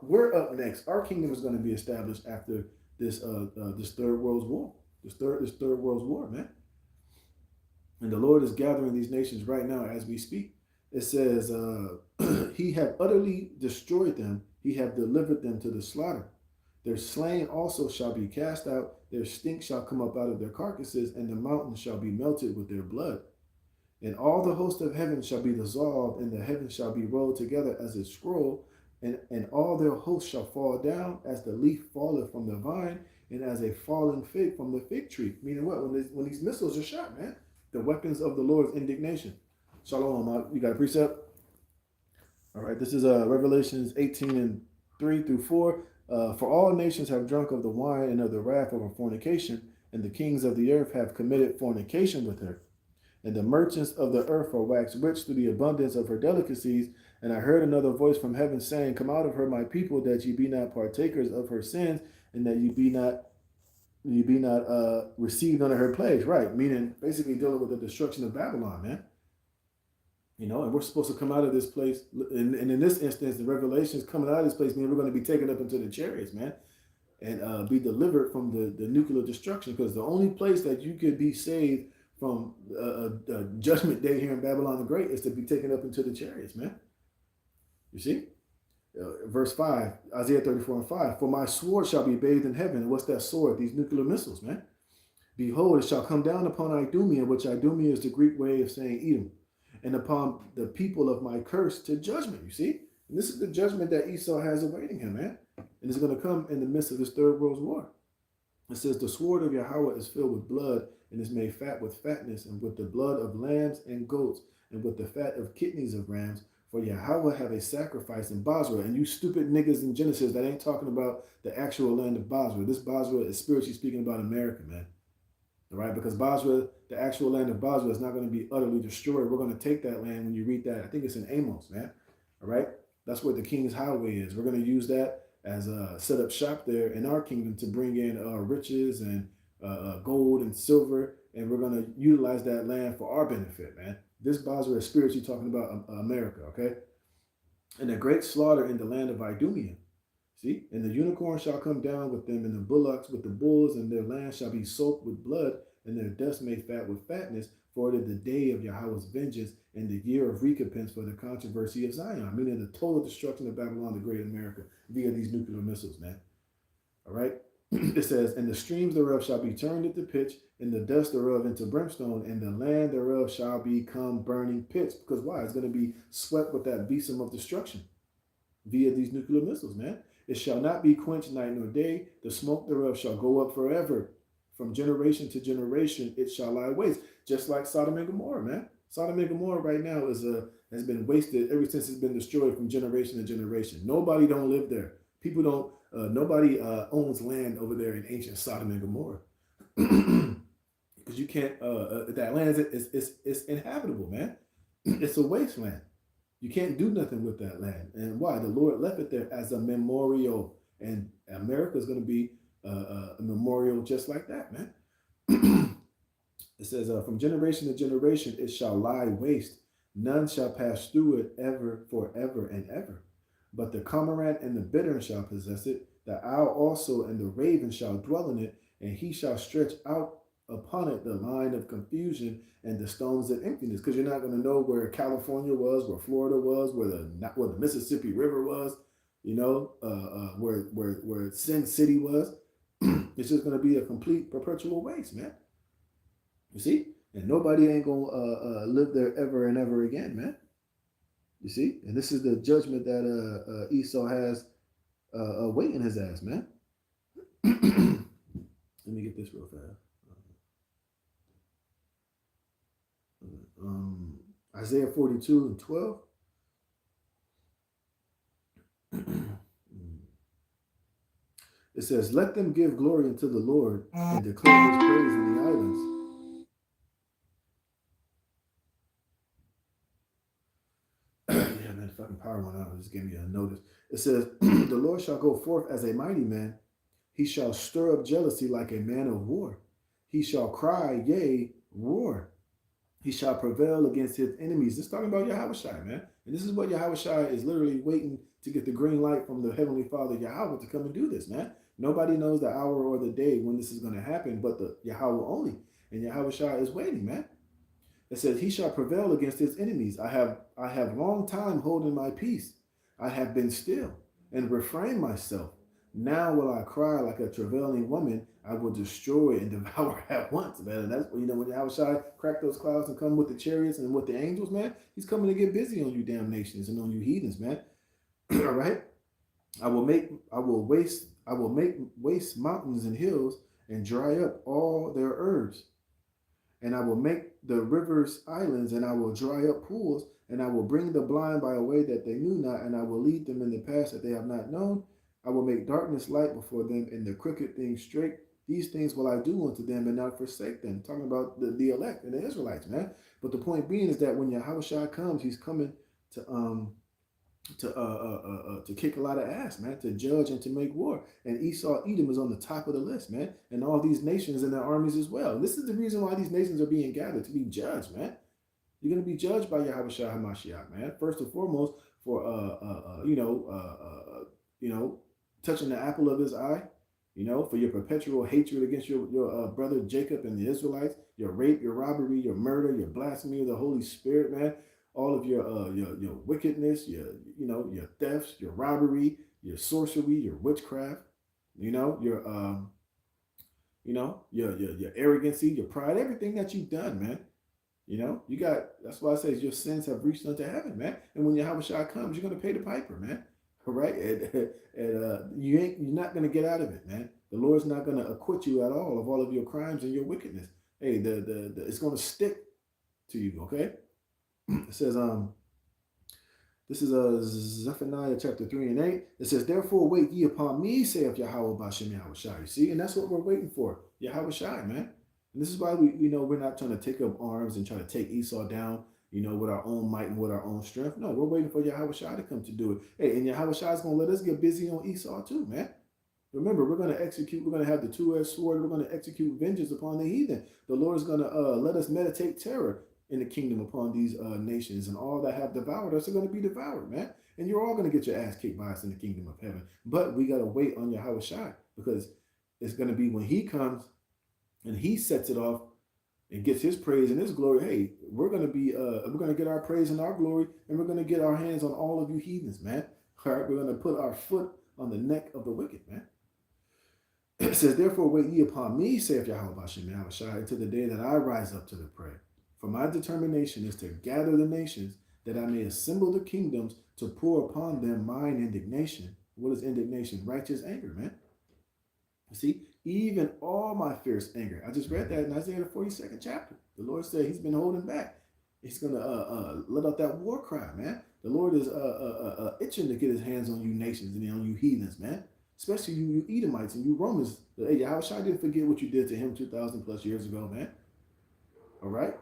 S1: We're up next. Our kingdom is going to be established after this third world war. This third world war, man. And the Lord is gathering these nations right now as we speak. It says, he have utterly destroyed them. He have delivered them to the slaughter. Their slain also shall be cast out. Their stink shall come up out of their carcasses, and the mountains shall be melted with their blood. And all the host of heaven shall be dissolved, and the heavens shall be rolled together as a scroll, and all their hosts shall fall down as the leaf falleth from the vine, and as a falling fig from the fig tree. Meaning what? When these missiles are shot, man, the weapons of the Lord's indignation. Shalom, you got a precept? All right, this is Revelations 18 and 3 through 4. For all nations have drunk of the wine and of the wrath over fornication, and the kings of the earth have committed fornication with her. And the merchants of the earth are waxed rich through the abundance of her delicacies. And I heard another voice from heaven saying, come out of her, my people, that ye be not partakers of her sins, and that ye be not received under her plagues. Right, meaning basically dealing with the destruction of Babylon, man. And we're supposed to come out of this place. And in this instance, the Revelations coming out of this place, meaning we're going to be taken up into the chariots, man, and be delivered from the nuclear destruction. Because the only place that you could be saved from judgment day here in Babylon the Great is to be taken up into the chariots, man. You see? Verse 5, Isaiah 34 and 5. For my sword shall be bathed in heaven. And what's that sword? These nuclear missiles, man. Behold, it shall come down upon Idumea, which Idumea is the Greek way of saying Edom, and upon the people of my curse to judgment. You see? And this is the judgment that Esau has awaiting him, man. And it's going to come in the midst of this third world war. It says, the sword of Yahweh is filled with blood, and is made fat with fatness, and with the blood of lambs and goats, and with the fat of kidneys of rams. For Yahweh have a sacrifice in Basra. And you stupid niggas in Genesis that ain't talking about the actual land of Basra. This Basra is spiritually speaking about America, man. All right, because Basra, the actual land of Basra, is not going to be utterly destroyed. We're going to take that land when you read that. I think it's in Amos, man. All right. That's where the King's Highway is. We're going to use that as a set up shop there in our kingdom to bring in riches and gold and silver, and we're going to utilize that land for our benefit, man. This Basra is spiritually talking about America, okay? And a great slaughter in the land of Idumea. See, and the unicorn shall come down with them, and the bullocks with the bulls, and their land shall be soaked with blood, and their dust made fat with fatness, for it is the day of Yahweh's vengeance and the year of recompense for the controversy of Zion, meaning the total destruction of Babylon, the great America, via these nuclear missiles, man. All right. It says, and the streams thereof shall be turned into pitch, and the dust thereof into brimstone, and the land thereof shall become burning pits. Because why? It's going to be swept with that besom of destruction via these nuclear missiles, man. It shall not be quenched night nor day. The smoke thereof shall go up forever. From generation to generation, it shall lie waste. Just like Sodom and Gomorrah, man. Sodom and Gomorrah right now has been wasted ever since it's been destroyed from generation to generation. Nobody don't live there. People don't. Nobody owns land over there in ancient Sodom and Gomorrah, because you can't. That land is inhabitable, man. It's a wasteland. You can't do nothing with that land. And why? The Lord left it there as a memorial. And America is going to be a memorial just like that, man. It says, from generation to generation, it shall lie waste. None shall pass through it ever, forever and ever. But the cormorant and the bittern shall possess it. The owl also and the raven shall dwell in it. And he shall stretch out upon it the line of confusion and the stones of emptiness, because you're not going to know where California was, where Florida was, where the Mississippi River was, where Sin City was. It's just going to be a complete perpetual waste, man. You see, and nobody ain't going to live there ever and ever again, man. You see, and this is the judgment that Esau has waiting his ass, man. Let me get this real fast. Isaiah 42 and 12. It says, let them give glory unto the Lord and declare his praise in the islands. Yeah, man, fucking power went out. Just give me a notice. It says, the Lord shall go forth as a mighty man. He shall stir up jealousy like a man of war. He shall cry, yea, roar. He shall prevail against his enemies. This is talking about Yahushua, man. And this is what Yahushua is literally waiting to get the green light from the Heavenly Father, Yahweh, to come and do this, man. Nobody knows the hour or the day when this is going to happen but the Yahweh only. And Yahushua is waiting, man. It says, he shall prevail against his enemies. I have long time holding my peace. I have been still and refrained myself. Now will I cry like a travailing woman. I will destroy and devour at once, man. And that's when Yahushua crack those clouds and come with the chariots and with the angels, man. He's coming to get busy on you damn nations and on you heathens, man. All right. I will make waste mountains and hills and dry up all their herbs. And I will make the rivers islands, and I will dry up pools, and I will bring the blind by a way that they knew not, and I will lead them in the paths that they have not known. I will make darkness light before them, and the crooked things straight. These things will I do unto them and not forsake them. Talking about the elect and the Israelites, man. But the point being is that when Yahushua comes, he's coming to kick a lot of ass, man, to judge and to make war. And Esau, Edom is on the top of the list, man, and all these nations and their armies as well. And this is the reason why these nations are being gathered, to be judged, man. You're going to be judged by Yahushua HaMashiach, man. First and foremost, for touching the apple of his eye, for your perpetual hatred against your brother Jacob and the Israelites, your rape, your robbery, your murder, your blasphemy of the Holy Spirit, man. All of your wickedness, your thefts, your robbery, your sorcery, your witchcraft, your arrogancy, your pride, everything that you've done, man. That's why I say your sins have reached unto heaven, man. And when Yahushua comes, you're gonna pay the piper, man. All right, and you're not gonna get out of it, man. The Lord's not gonna acquit you at all of your crimes and your wickedness. Hey, it's gonna stick to you, okay? It says, this is Zephaniah chapter 3 and 8. It says, therefore wait ye upon me, saith Yahweh Bashem Yahushua. You see, and that's what we're waiting for, Yahushua, man. And this is why we're not trying to take up arms and try to take Esau down. with our own might and with our own strength. No, we're waiting for Yahweh Shai to come to do it. Hey, and Yahweh Shai is going to let us get busy on Esau too, man. Remember, we're going to execute, we're going to have the two-edged sword, we're going to execute vengeance upon the heathen. The Lord is going to let us meditate terror in the kingdom upon these nations, and all that have devoured us are going to be devoured, man. And you're all going to get your ass kicked by us in the kingdom of heaven. But we got to wait on Yahweh Shai, because it's going to be when he comes and he sets it off and gets his praise and his glory. Hey, we're going to get our praise and our glory, and we're going to get our hands on all of you heathens, man. All right, we're going to put our foot on the neck of the wicked, man. It says, therefore wait ye upon me, saith Yahweh Bashem Yahushai, until the day that I rise up to the prey. For my determination is to gather the nations, that I may assemble the kingdoms, to pour upon them mine indignation. What is indignation? Righteous anger, man. You see, even all my fierce anger. I just read that in Isaiah the 42nd chapter. The Lord said he's been holding back. He's going to let out that war cry, man. The Lord is itching to get his hands on you nations and on you heathens, man. Especially you Edomites and you Romans. Hey, Yahushua didn't forget what you did to him 2,000 plus years ago, man. All right?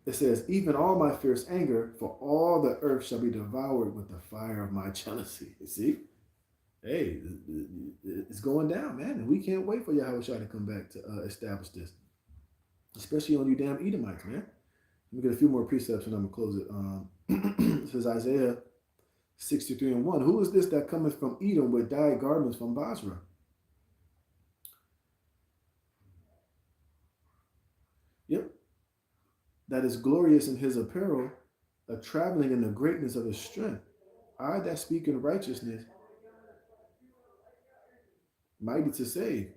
S1: It says, even all my fierce anger, for all the earth shall be devoured with the fire of my jealousy. You see? Hey, it's going down, man. And we can't wait for Yahushua to come back to establish this. Especially on you damn Edomites, man. Let me get a few more precepts and I'm going to close it. It says Isaiah 63:1. Who is this that cometh from Edom with dyed garments from Basra? Yep. That is glorious in his apparel, a traveling in the greatness of his strength. I that speak in righteousness, mighty to save.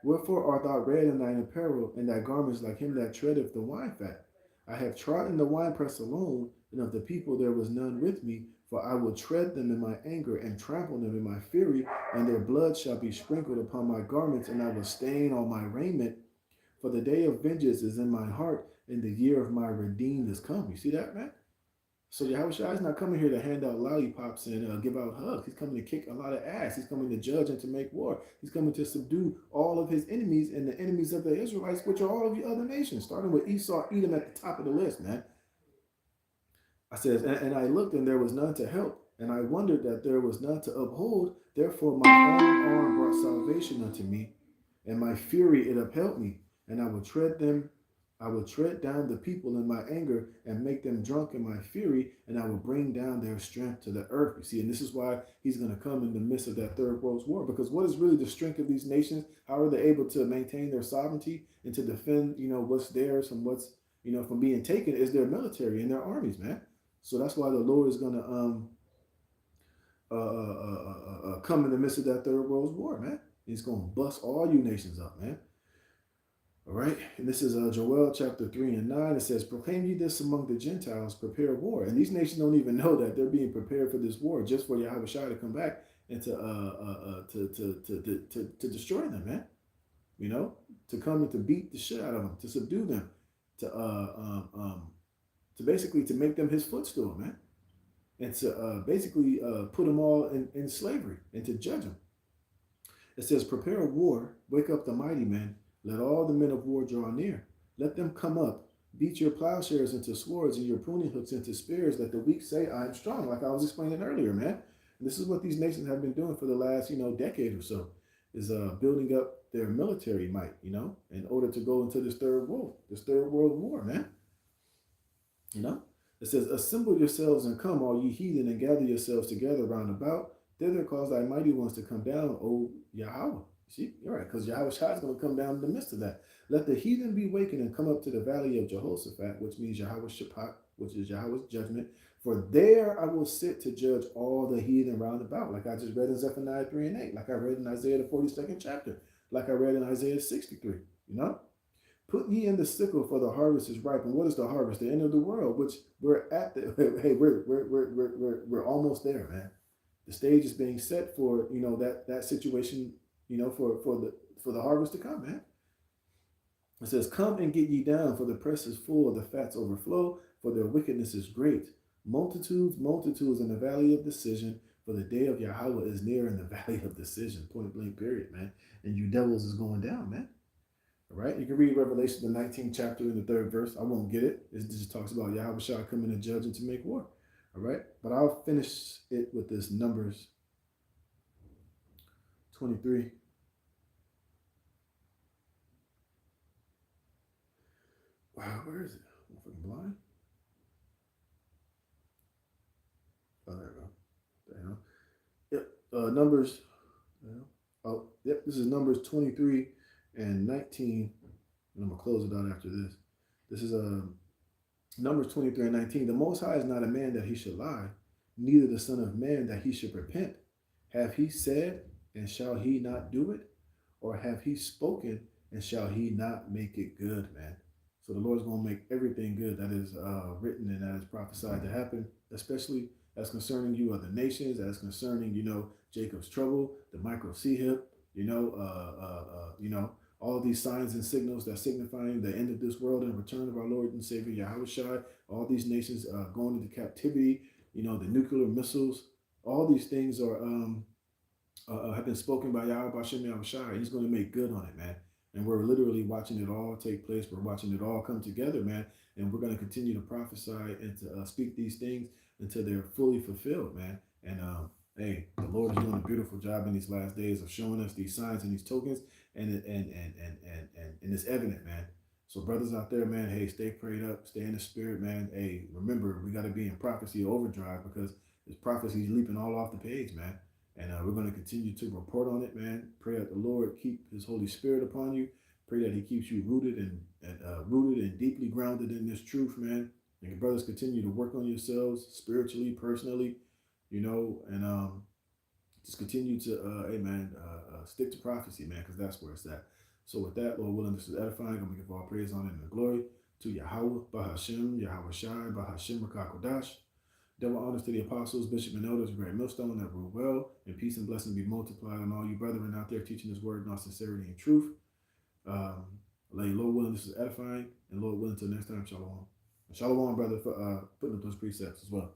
S1: Wherefore art thou red in thine apparel, and thy garments like him that treadeth the wine fat? I have trodden the winepress alone, and of the people there was none with me. For I will tread them in my anger, and trample them in my fury, and their blood shall be sprinkled upon my garments, and I will stain all my raiment. For the day of vengeance is in my heart, and the year of my redeemed is come. You see that, man? So Yahushua is not coming here to hand out lollipops and give out hugs. He's coming to kick a lot of ass. He's coming to judge and to make war. He's coming to subdue all of his enemies and the enemies of the Israelites, which are all of the other nations, starting with Esau, Edom at the top of the list, man. I says, and I looked, and there was none to help, and I wondered that there was none to uphold. Therefore my own arm brought salvation unto me, and my fury it upheld me, and I will tread down the people in my anger, and make them drunk in my fury, and I will bring down their strength to the earth. You see, and this is why he's going to come in the midst of that third world war, because what is really the strength of these nations? How are they able to maintain their sovereignty and to defend, what's theirs from what's, from being taken, is their military and their armies, man. So that's why the Lord is going to come in the midst of that third world war, man. He's going to bust all you nations up, man. All right. And this is Joel chapter 3 and 9. It says, proclaim ye this among the Gentiles, prepare war. And these nations don't even know that they're being prepared for this war just for Yahweh Shai to come back and to destroy them, man. To come and to beat the shit out of them, to subdue them, to basically to make them his footstool, man, and to basically put them all in slavery and to judge them. It says, prepare war, wake up the mighty men, let all the men of war draw near. Let them come up, beat your plowshares into swords and your pruning hooks into spears. Let the weak say, I am strong, like I was explaining earlier, man. And this is what these nations have been doing for the last, decade or so, is building up their military might, in order to go into this third world war, man. It says, assemble yourselves and come, all ye heathen, and gather yourselves together round about. Thither cause thy mighty ones to come down, O Yahweh. See, you're right, because Yahweh Shai is going to come down in the midst of that. Let the heathen be wakened and come up to the valley of Jehoshaphat, which means Yahweh Shaphat, which is Yahweh's judgment. For there I will sit to judge all the heathen round about, like I just read in Zephaniah 3 and 8, like I read in Isaiah the 42nd chapter, like I read in Isaiah 63, Put ye in the sickle, for the harvest is ripe. And what is the harvest? The end of the world, which we're at. Hey, we're almost there, man. The stage is being set for that situation, for the harvest to come, man. It says, come and get ye down, for the press is full, the fats overflow, for their wickedness is great. Multitudes in the valley of decision, for the day of Yahweh is near in the valley of decision. Point blank, period, man. And you devils is going down, man. All right, you can read Revelation, the 19th chapter in the 3rd verse. I won't get it. It just talks about Yahweh shall come in to judge and to make war. All right, but I'll finish it with this Numbers 23. Wow, where is it? I'm fucking blind. Oh, there we go. Damn. Yep. Numbers. Yeah. Oh, yep. This is Numbers 23 and 19. And I'm gonna close it out after this. This is Numbers 23 and 19. The Most High is not a man that he should lie, neither the Son of Man that he should repent. Have he said, and shall he not do it? Or have he spoken, and shall he not make it good, man? So the Lord's going to make everything good that is written and that is prophesied to happen, especially as concerning you other nations, as concerning, Jacob's trouble, the micro sea hip, all these signs and signals that signifying the end of this world and return of our Lord and Savior Yahweh Shai, all these nations going into captivity, the nuclear missiles, all these things are have been spoken by Yahweh Bashem Yahweh Shai. He's going to make good on it, man. And we're literally watching it all take place. We're watching it all come together, man. And we're going to continue to prophesy and to speak these things until they're fully fulfilled, man. And hey, the Lord is doing a beautiful job in these last days of showing us these signs and these tokens, and it's evident, man. So brothers out there, man, hey, stay prayed up, stay in the spirit, man. Hey, remember, we got to be in prophecy overdrive because this prophecy is leaping all off the page, man. And we're going to continue to report on it, man. Pray that the Lord keep his Holy Spirit upon you. Pray that he keeps you rooted and deeply grounded in this truth, man. And your brothers continue to work on yourselves spiritually, personally, and just continue to, stick to prophecy, man, because that's where it's at. So with that, Lord willing, this is edifying. I'm going to give all praise, honor, and glory to Yahweh, Bahashem, Yahweh Shai, Bahashem, Rakakodash. Double honors to the apostles, bishop, and elders, great millstone that rule well, and peace and blessing be multiplied on all you brethren out there teaching his word in all sincerity and truth. Lord willing, this is edifying, and Lord willing, until next time, shalom. Shalom, brother, for putting up those precepts as well.